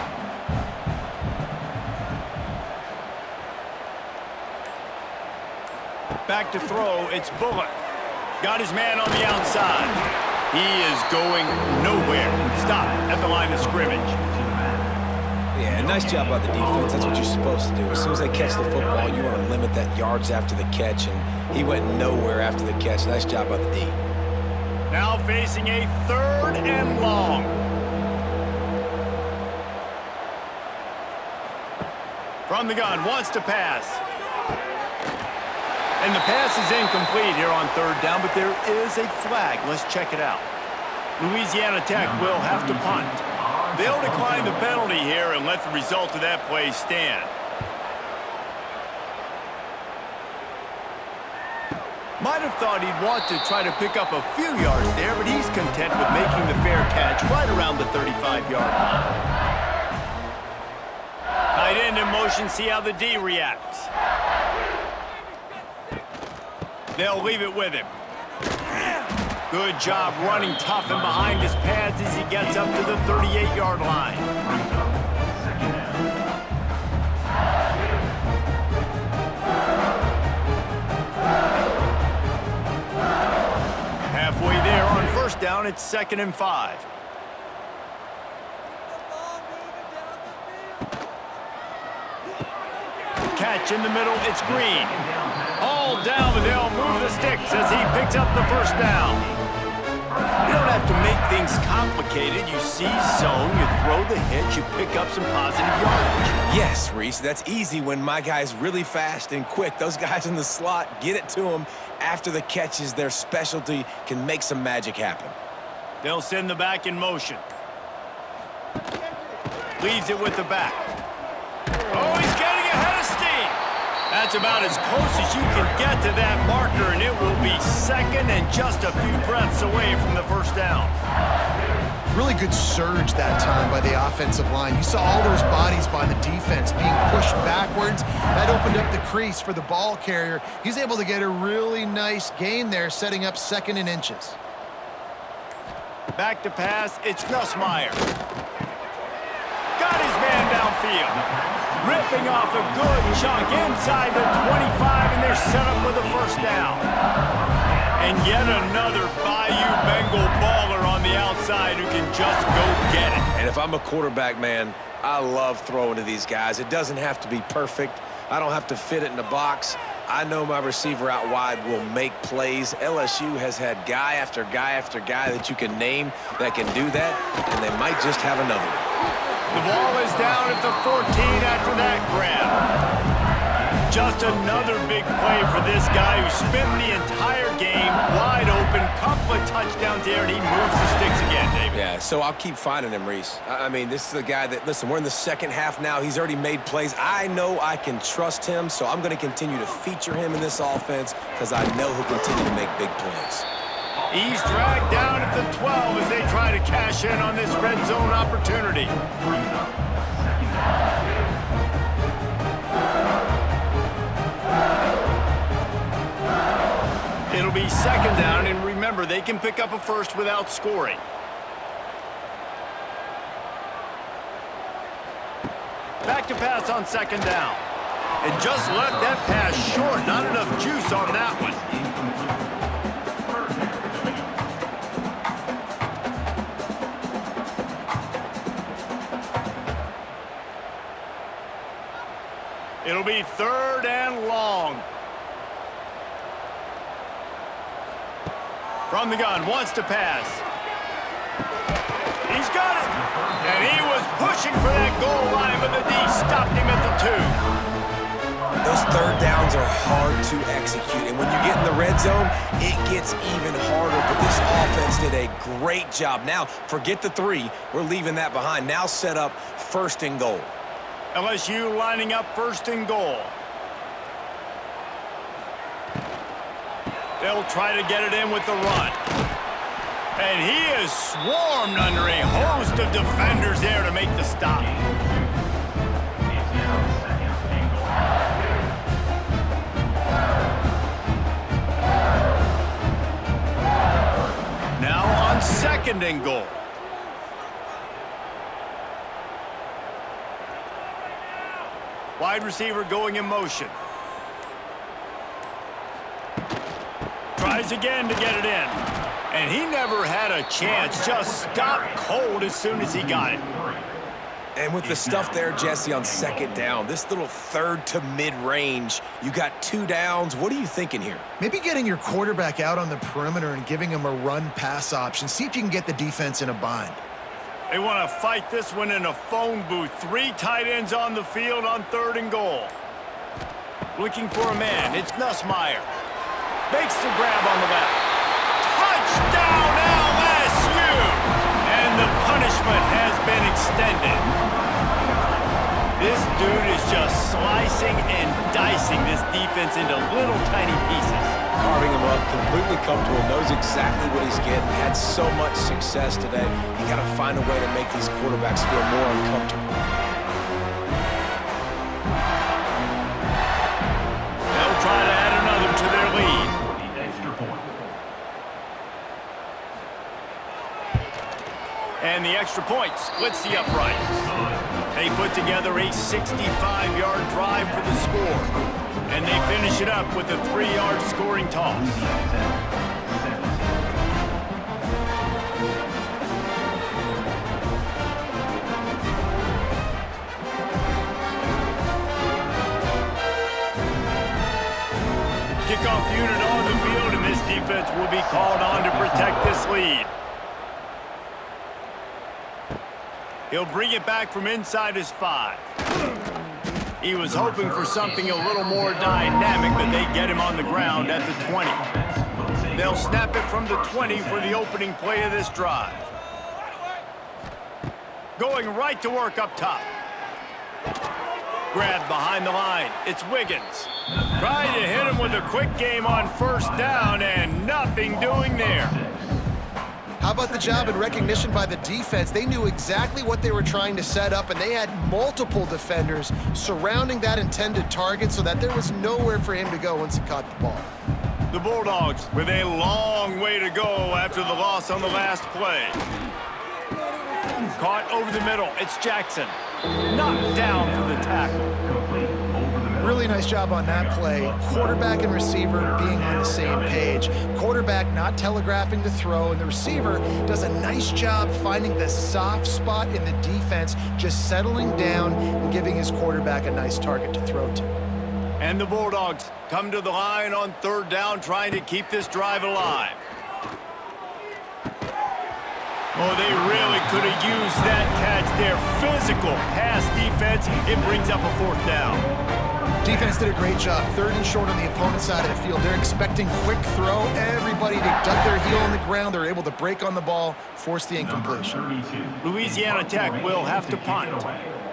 Back to throw, it's Bullock. Got his man on the outside. He is going nowhere. Stop at the line of scrimmage. Yeah, nice job by the defense. That's what you're supposed to do. As soon as they catch the football, you want to limit that yards after the catch, and he went nowhere after the catch. Nice job by the D. Now facing a 3rd and long. From the gun, wants to pass. And the pass is incomplete here on 3rd down, but there is a flag. Let's check it out. Louisiana Tech will have to punt. They'll decline the penalty here and let the result of that play stand. Might have thought he'd want to try to pick up a few yards there, but he's content with making the fair catch right around the 35-yard line. Tight end in motion, see how the D reacts. They'll leave it with him. Good job running tough and behind his pads as he gets up to the 38-yard line. Halfway there on 1st down, it's 2nd and 5. Catch in the middle, it's Green. All down, but they'll move the sticks as he picks up the 1st down. You don't have to make things complicated. You see zone, you throw the hitch, you pick up some positive yardage. Yes, Reese, that's easy when my guy's really fast and quick. Those guys in the slot, get it to them after the catch is their specialty, can make some magic happen. They'll send the back in motion. Leaves it with the back. Oh, he's getting ahead of steam. That's about as close as you can get to that marker, and it will be 2nd and just a few breaths away from the 1st down. Really good surge that time by the offensive line. You saw all those bodies by the defense being pushed backwards. That opened up the crease for the ball carrier. He's able to get a really nice gain there, setting up 2nd and inches. Back to pass, it's Nussmeier. Got his man downfield. Ripping off a good chunk inside the 25, and they're set up with a 1st down. And yet another Bayou Bengal baller on the outside who can just go get it. And if I'm a quarterback, man, I love throwing to these guys. It doesn't have to be perfect. I don't have to fit it in the box. I know my receiver out wide will make plays. LSU has had guy after guy after guy that you can name that can do that, and they might just have another one. The ball is down at the 14 after that grab. Just another big play for this guy who spent the entire game wide open. Couple of touchdowns there, and he moves the sticks again, David. Yeah, so I'll keep finding him, Reese. I mean, this is the guy that, listen, we're in the 2nd half now. He's already made plays. I know I can trust him, so I'm going to continue to feature him in this offense because I know he'll continue to make big plays. He's dragged down at the 12 as they try to cash in on this red zone opportunity. It'll be 2nd down, and remember, they can pick up a 1st without scoring. Back to pass on 2nd down. And just left that pass short. Not enough juice on that one. It'll be 3rd and long. From the gun, wants to pass. He's got it. And he was pushing for that goal line, but the D stopped him at the 2. Those 3rd downs are hard to execute, and when you get in the red zone, it gets even harder, but this offense did a great job. Now, forget the 3. We're leaving that behind. Now set up 1st and goal. LSU lining up first and goal. They'll try to get it in with the run. And he is swarmed under a host of defenders there to make the stop. Now on second and goal. Wide receiver going in motion. Tries again to get it in. And he never had a chance. Just stopped cold as soon as he got it. And with the stuff there, Jesse, on second down, this little third to mid-range, you got 2 downs. What are you thinking here? Maybe getting your quarterback out on the perimeter and giving him a run-pass option. See if you can get the defense in a bind. They want to fight this one in a phone booth. 3 tight ends on the field on third and goal. Looking for a man. It's Nussmeier. Makes the grab on the left. Touchdown LSU! And the punishment has been extended. This dude is just slicing and dicing this defense into little tiny pieces. Carving him up, completely comfortable, knows exactly what he's getting, had so much success today. You got to find a way to make these quarterbacks feel more uncomfortable. They'll try to add another to their lead. And the extra point splits the uprights. They put together a 65-yard drive for the score. And they finish it up with a 3-yard scoring toss. Kickoff unit on the field, and this defense will be called on to protect this lead. He'll bring it back from inside his 5. He was hoping for something a little more dynamic, but they get him on the ground at the 20. They'll snap it from the 20 for the opening play of this drive. Going right to work up top. Grabbed behind the line. It's Wiggins. Trying to hit him with a quick game on first down, and nothing doing there. How about the job and recognition by the defense? They knew exactly what they were trying to set up, and they had multiple defenders surrounding that intended target so that there was nowhere for him to go once he caught the ball. The Bulldogs with a long way to go after the loss on the last play. Caught over the middle. It's Jackson. Knocked down for the tackle. Really nice job on that play. Quarterback and receiver being on the same page. Quarterback not telegraphing the throw, and the receiver does a nice job finding the soft spot in the defense, just settling down and giving his quarterback a nice target to throw to. And the Bulldogs come to the line on third down, trying to keep this drive alive. Oh, they really could have used that catch there. Physical pass defense. It brings up a 4th down. Defense did a great job. 3rd and short on the opponent's side of the field. They're expecting quick throw. Everybody, they dug their heel on the ground. They're able to break on the ball, force the incompletion. Louisiana Tech will have to punt.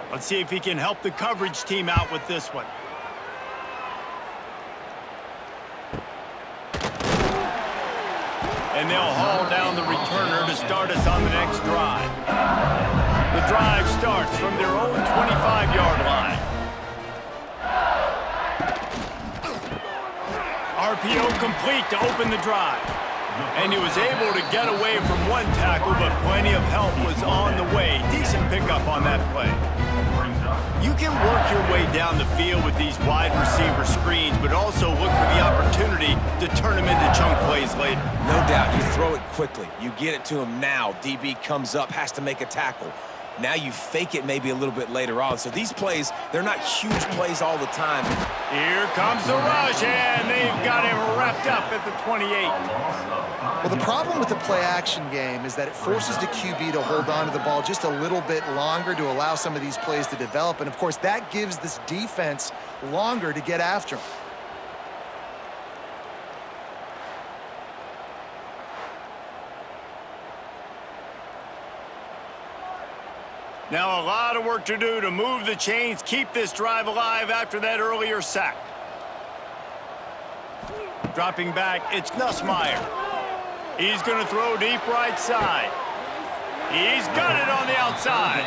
Let's see if he can help the coverage team out with this one. And they'll haul down the returner to start us on the next drive. The drive starts from their own 25-yard line. RPO complete to open the drive. And he was able to get away from one tackle, but plenty of help was on the way. Decent pickup on that play. You can work your way down the field with these wide receiver screens, but also look for the opportunity to turn them into chunk plays later. No doubt, you throw it quickly. You get it to him now. DB comes up, has to make a tackle. Now you fake it maybe a little bit later on. So these plays, they're not huge plays all the time. Here comes the rush, and they've got him wrapped up at the 28. Well, the problem with the play-action game is that it forces the QB to hold on to the ball just a little bit longer to allow some of these plays to develop. And, of course, that gives this defense longer to get after him. Now a lot of work to do to move the chains, keep this drive alive after that earlier sack. Dropping back, it's Nussmeier. He's going to throw deep right side. He's got it on the outside.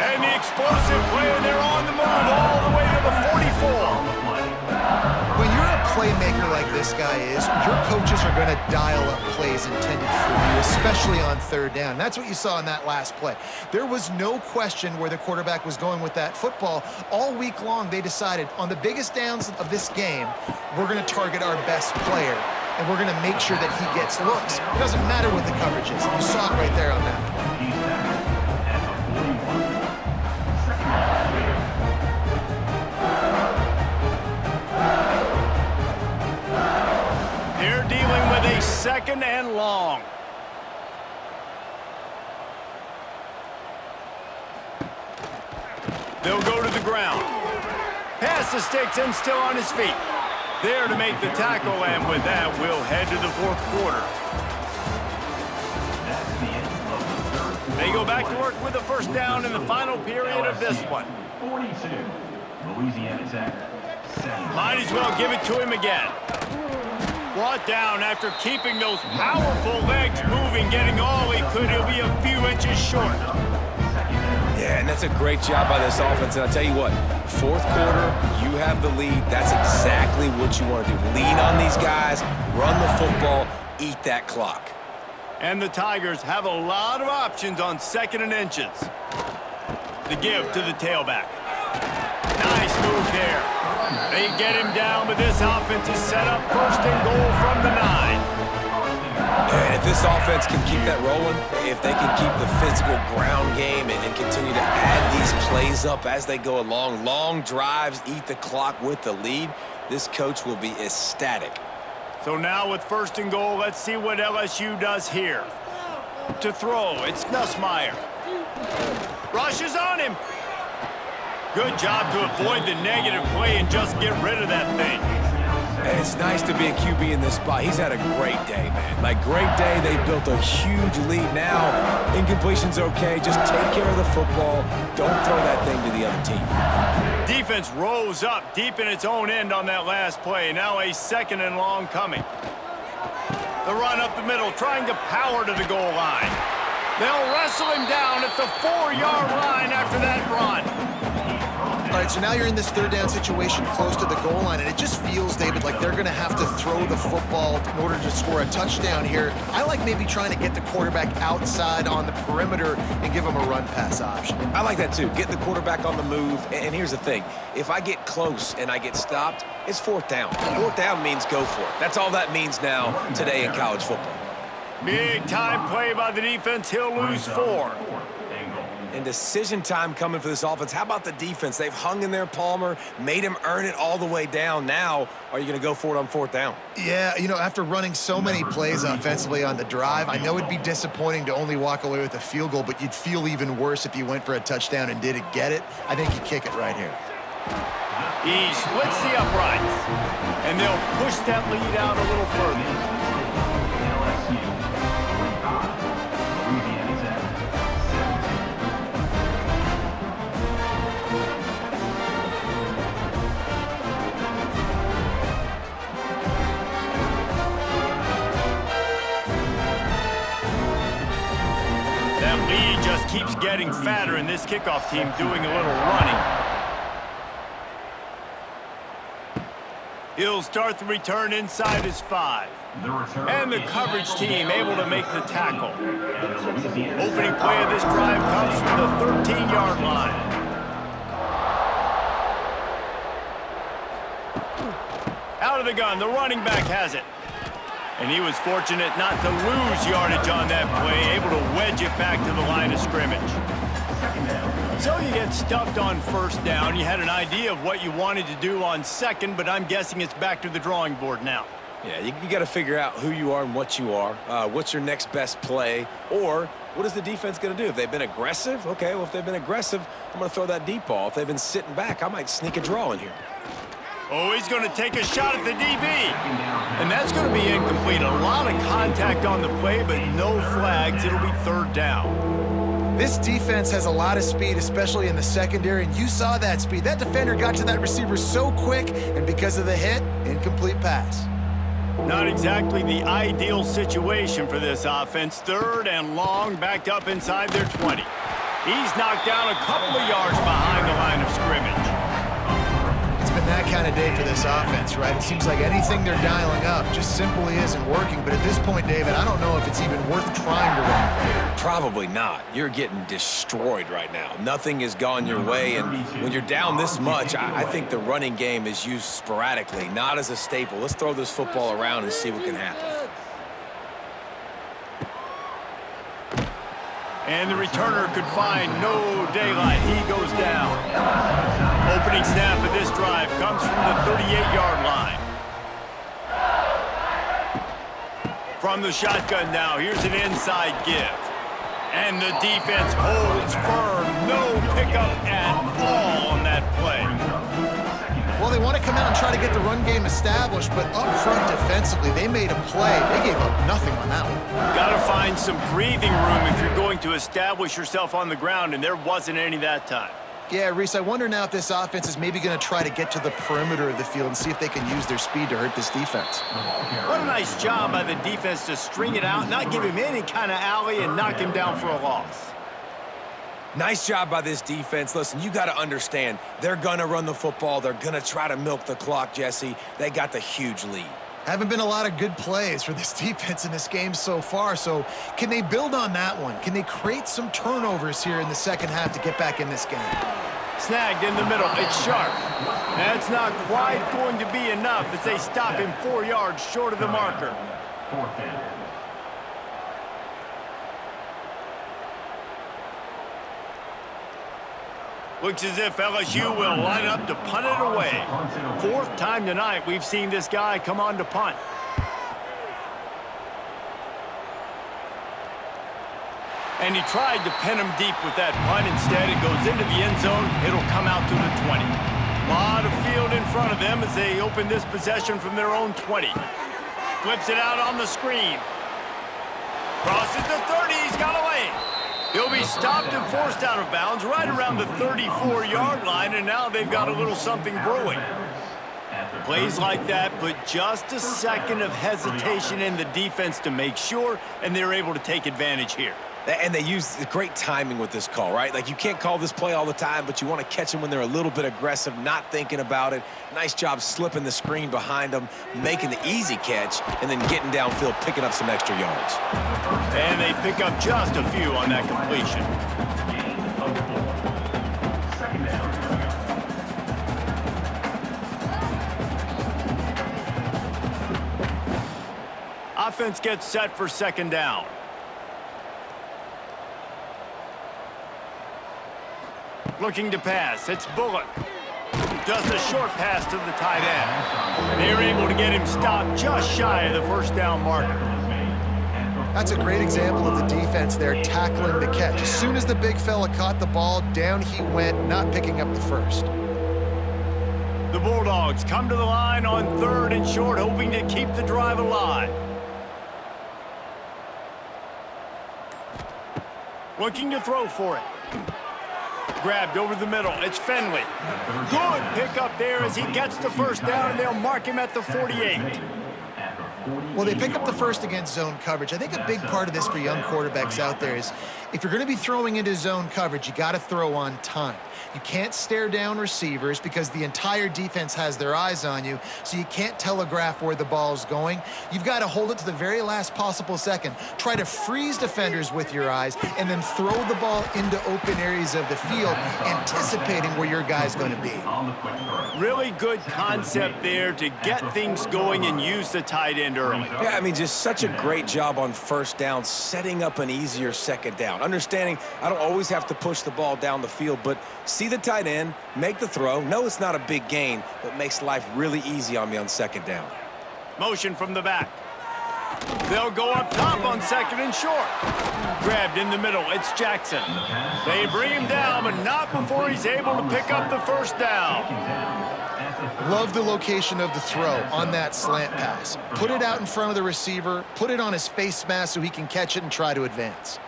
And the explosive play, and they're on the move all the way to the 44. When you're a playmaker like this guy is, your coaches are going to dial up plays intended for you, especially on third down. That's what you saw in that last play. There was no question where the quarterback was going with that football. All week long, they decided on the biggest downs of this game, we're going to target our best player, and we're going to make sure that he gets looks. It doesn't matter what the coverage is. You saw it right there on that. They're dealing with a 2nd and long. They'll go to the ground. Pass the sticks and still on his feet. There to make the tackle, and with that, we'll head to the 4th quarter. They go back to work with a 1st down in the final period of this one. 42, Louisiana Tech. Might as well give it to him again. Brought down after keeping those powerful legs moving, getting all he could. He'll be a few inches short. Yeah, and that's a great job by this offense. And I'll tell you what, 4th quarter, you have the lead. That's exactly what you want to do. Lean on these guys, run the football, eat that clock. And the Tigers have a lot of options on 2nd and inches. The give to the tailback. Nice move there. They get him down, but this offense is set up 1st and goal from the 9. And if this offense can keep that rolling, if they can keep the physical ground game and continue to add these plays up as they go along, long drives, eat the clock with the lead, this coach will be ecstatic. So now with 1st and goal, let's see what LSU does here. To throw, it's Nussmeier. Rushes on him. Good job to avoid the negative play and just get rid of that thing. And it's nice to be a QB in this spot. He's had a great day, man. Like, great day. They've built a huge lead now. Incompletion's okay. Just take care of the football. Don't throw that thing to the other team. Defense rose up deep in its own end on that last play. Now a 2nd and long coming. The run up the middle, trying to power to the goal line. They'll wrestle him down at the 4-yard line after that run. All right, so now you're in this 3rd down situation close to the goal line, and it just feels, David, like they're going to have to throw the football in order to score a touchdown here. I like maybe trying to get the quarterback outside on the perimeter and give him a run-pass option. I like that, too. Get the quarterback on the move. And here's the thing. If I get close and I get stopped, it's 4th down. 4th down means go for it. That's all that means now today in college football. Big-time play by the defense. He'll lose 4. And decision time coming for this offense. How about the defense? They've hung in there, Palmer, made him earn it all the way down. Now, are you going to go for it on 4th down? Yeah, you know, after running so many plays offensively on the drive, I know it'd be disappointing to only walk away with a field goal, but you'd feel even worse if you went for a touchdown and didn't get it. I think you kick it right here. He splits the uprights, and they'll push that lead out a little further. That lead just keeps getting fatter, and this kickoff team doing a little running. He'll start the return inside his 5. And the coverage team able to make the tackle. Opening play of this drive comes from the 13-yard line. Out of the gun, the running back has it. And he was fortunate not to lose yardage on that play, able to wedge it back to the line of scrimmage. So you get stuffed on 1st down. You had an idea of what you wanted to do on 2nd, but I'm guessing it's back to the drawing board now. Yeah, you got to figure out who you are and what you are. What's your next best play? Or what is the defense going to do? If they've been aggressive, okay, well, if they've been aggressive, I'm going to throw that deep ball. If they've been sitting back, I might sneak a draw in here. Oh, he's going to take a shot at the DB. And that's going to be incomplete. A lot of contact on the play, but no flags. It'll be 3rd down. This defense has a lot of speed, especially in the secondary, and you saw that speed. That defender got to that receiver so quick, and because of the hit, incomplete pass. Not exactly the ideal situation for this offense. 3rd and long, backed up inside their 20. He's knocked down a couple of yards behind the line of scrimmage. It's been that kind of day for this offense, right? It seems like anything they're dialing up just simply isn't working. But at this point, David, I don't know if it's even worth trying to run. Probably not. You're getting destroyed right now. Nothing has gone your way, and when you're down this much, I think the running game is used sporadically, not as a staple. Let's throw this football around and see what can happen. And the returner could find no daylight. He goes down. Opening snap of this drive comes from the 38-yard line. From the shotgun now, here's an inside give. And the defense holds firm. No pickup at all on that play. Well, they want to come out and try to get the run game established, but up front defensively, they made a play. They gave up nothing on that one. Got to find some breathing room if you're going to establish yourself on the ground, and there wasn't any that time. Yeah, Reese, I wonder now if this offense is maybe going to try to get to the perimeter of the field and see if they can use their speed to hurt this defense. What a nice job by the defense to string it out, not give him any kind of alley, and knock him down for a loss. Nice job by this defense. Listen, you got to understand, they're going to run the football. They're going to try to milk the clock, Jesse. They got the huge lead. Haven't been a lot of good plays for this defense in this game so far, so can they build on that one? Can they create some turnovers here in the second half to get back in this game? Snagged in the middle. It's sharp. That's not quite going to be enough as they stop him 4 yards short of the marker. 4th down. Looks as if LSU will line up to punt it away. 4th time tonight we've seen this guy come on to punt. And he tried to pin him deep with that punt. Instead, it goes into the end zone. It'll come out to the 20. A lot of field in front of them as they open this possession from their own 20. Flips it out on the screen. Crosses the 30. He's got away. He'll be stopped and forced out of bounds right around the 34-yard line, and now they've got a little something brewing. Plays like that put just a second of hesitation in the defense to make sure, and they're able to take advantage here. And they use great timing with this call, right? Like, you can't call this play all the time, but you want to catch them when they're a little bit aggressive, not thinking about it. Nice job slipping the screen behind them, making the easy catch, and then getting downfield, picking up some extra yards. And they pick up just a few on that completion. Offense gets set for 2nd down. Looking to pass. It's Bullock. Just a short pass to the tight end. They're able to get him stopped just shy of the 1st down marker. That's a great example of the defense there tackling the catch. As soon as the big fella caught the ball, down he went, not picking up the first. The Bulldogs come to the line on 3rd and short, hoping to keep the drive alive. Looking to throw for it. Grabbed over the middle. It's Fenley. Good pickup there as he gets the 1st down, and they'll mark him at the 48. Well, they pick up the first against zone coverage. I think a big part of this for young quarterbacks out there is if you're going to be throwing into zone coverage, you got to throw on time. You can't stare down receivers because the entire defense has their eyes on you, so you can't telegraph where the ball's going. You've got to hold it to the very last possible second. Try to freeze defenders with your eyes and then throw the ball into open areas of the field, anticipating where your guy's going to be. Really good concept there to get things going and use the tight end early. Yeah, I mean, just such a great job on 1st down, setting up an easier 2nd down. Understanding I don't always have to push the ball down the field, but see the tight end, make the throw. No, it's not a big gain, but makes life really easy on me on 2nd down. Motion from the back. They'll go up top on 2nd and short. Grabbed in the middle. It's Jackson. They bring him down, but not before he's able to pick up the 1st down. Love the location of the throw on that slant pass. Put it out in front of the receiver, put it on his face mask so he can catch it and try to advance.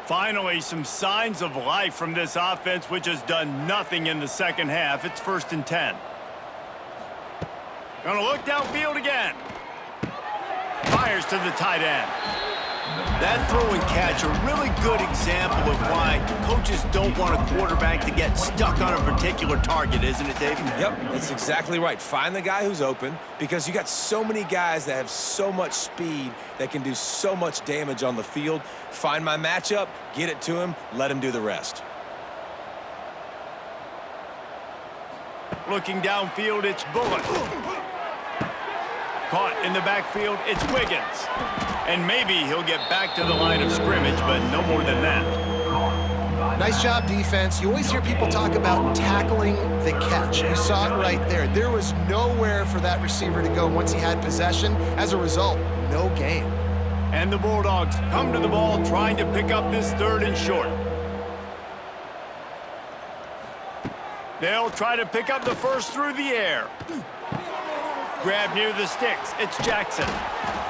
Finally, some signs of life from this offense, which has done nothing in the second half. It's 1st and 10. Gonna look downfield again. Fires to the tight end. That throw and catch, a really good example of why coaches don't want a quarterback to get stuck on a particular target, isn't it, David? Yep, that's exactly right. Find the guy who's open, because you got so many guys that have so much speed that can do so much damage on the field. Find my matchup, get it to him, let him do the rest. Looking downfield, it's Bullock. Caught in the backfield, it's Wiggins. And maybe he'll get back to the line of scrimmage, but no more than that. Nice job, defense. You always hear people talk about tackling the catch. You saw it right there. There was nowhere for that receiver to go once he had possession. As a result, no gain. And the Bulldogs come to the ball trying to pick up this 3rd and short. They'll try to pick up the first through the air. Grab near the sticks. It's Jackson.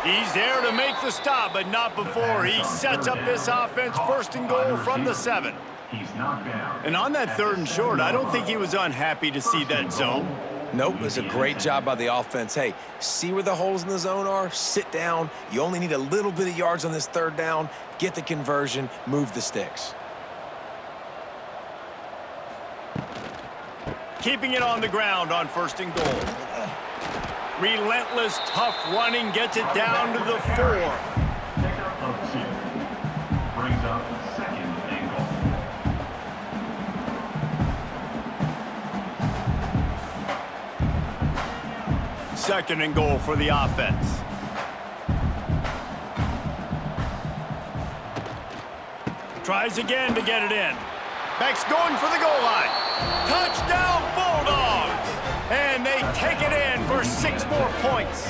He's there to make the stop, but not before he sets up this offense 1st and goal from the 7. He's knocked down. And on that 3rd and short, I don't think he was unhappy to see that zone. Nope, it was a great job by the offense. Hey, see where the holes in the zone are? Sit down. You only need a little bit of yards on this 3rd down. Get the conversion, move the sticks. Keeping it on the ground on 1st and goal. Relentless, tough running gets it down to the 4. Pickup of 2. Brings up 2nd and goal. Second and goal for the offense. Tries again to get it in. Beck's going for the goal line. Touchdown, Bulldogs! And they take it in for 6 more points.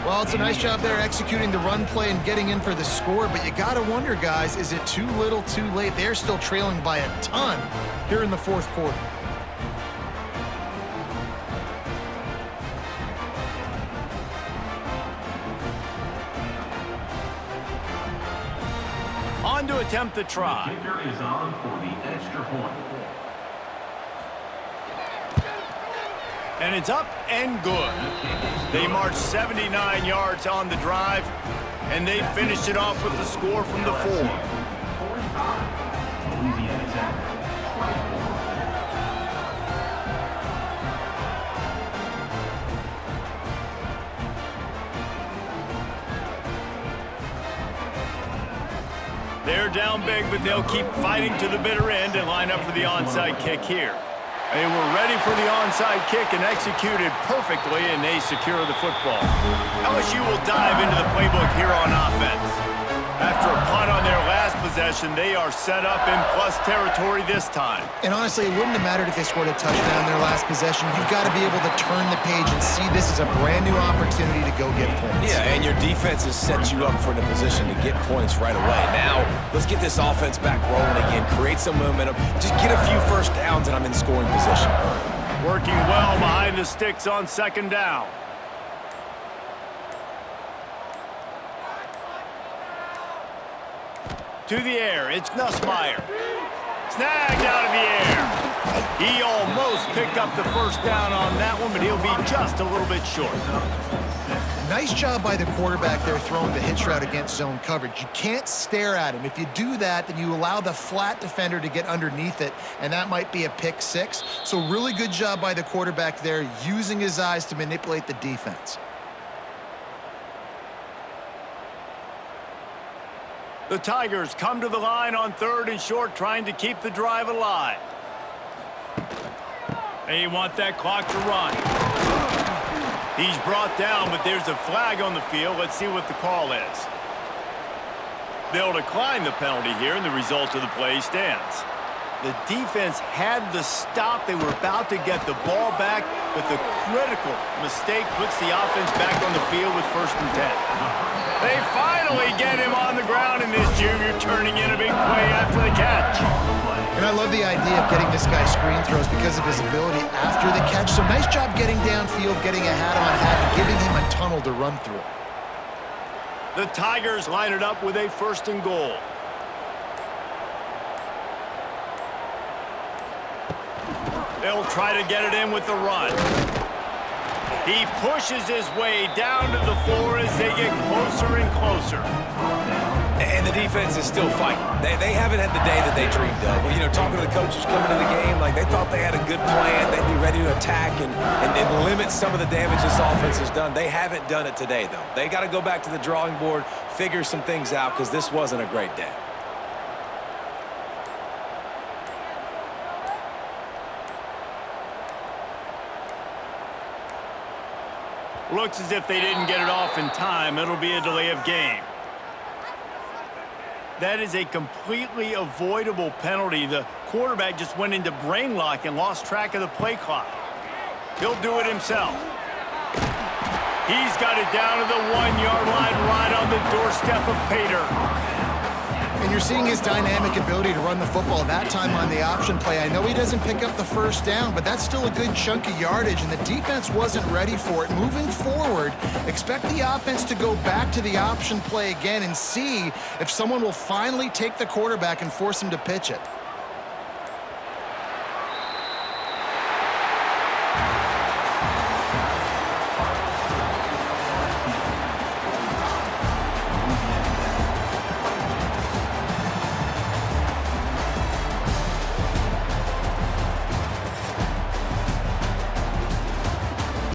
Well, it's a nice job there executing the run play and getting in for the score, but you got to wonder, guys, is it too little, too late? They're still trailing by a ton here in the 4th quarter. On to attempt the try. Kicker is on for the extra point. And it's up and good. They marched 79 yards on the drive, and they finished it off with the score from the 4. 45. Louisiana Tech, 24. They're down big, but they'll keep fighting to the bitter end and line up for the onside kick here. They were ready for the onside kick and executed perfectly, and they secure the football. LSU will dive into the playbook here on offense. After a punt on their last possession, they are set up in plus territory this time. And honestly, it wouldn't have mattered if they scored a touchdown their last possession. You've got to be able to turn the page and see this as a brand new opportunity to go get points. Yeah, and your defense has set you up for the position to get points right away. Now, let's get this offense back rolling again, create some momentum, just get a few first downs, and I'm in scoring position. Working well behind the sticks on 2nd down. To the air, it's Nussmeier. Snagged out of the air. He almost picked up the first down on that one, but he'll be just a little bit short. Nice job by the quarterback there throwing the hitch route against zone coverage. You can't stare at him. If you do that, then you allow the flat defender to get underneath it, and that might be a pick 6. So really good job by the quarterback there, using his eyes to manipulate the defense. The Tigers come to the line on 3rd and short, trying to keep the drive alive. They want that clock to run. He's brought down, but there's a flag on the field. Let's see what the call is. They'll decline the penalty here, and the result of the play stands. The defense had the stop. They were about to get the ball back, but the critical mistake puts the offense back on the field with 1st and 10. They finally get him on the ground, and this junior turning in a big play after the catch. And I love the idea of getting this guy screen throws because of his ability after the catch. So nice job getting downfield, getting a hat-on-hat, and giving him a tunnel to run through. The Tigers line it up with a 1st and goal. They'll try to get it in with the run. He pushes his way down to the floor as they get closer and closer. And the defense is still fighting. They haven't had the day that they dreamed of. You know, talking to the coaches coming to the game, like they thought they had a good plan. They'd be ready to attack and limit some of the damage this offense has done. They haven't done it today, though. They got to go back to the drawing board, figure some things out, because this wasn't a great day. Looks as if they didn't get it off in time. It'll be a delay of game. That is a completely avoidable penalty. The quarterback just went into brain lock and lost track of the play clock. He'll do it himself. He's got it down to the 1-yard line right on the doorstep of Pater. And you're seeing his dynamic ability to run the football, that time on the option play. I know he doesn't pick up the first down, but that's still a good chunk of yardage, and the defense wasn't ready for it. Moving forward, expect the offense to go back to the option play again and see if someone will finally take the quarterback and force him to pitch it.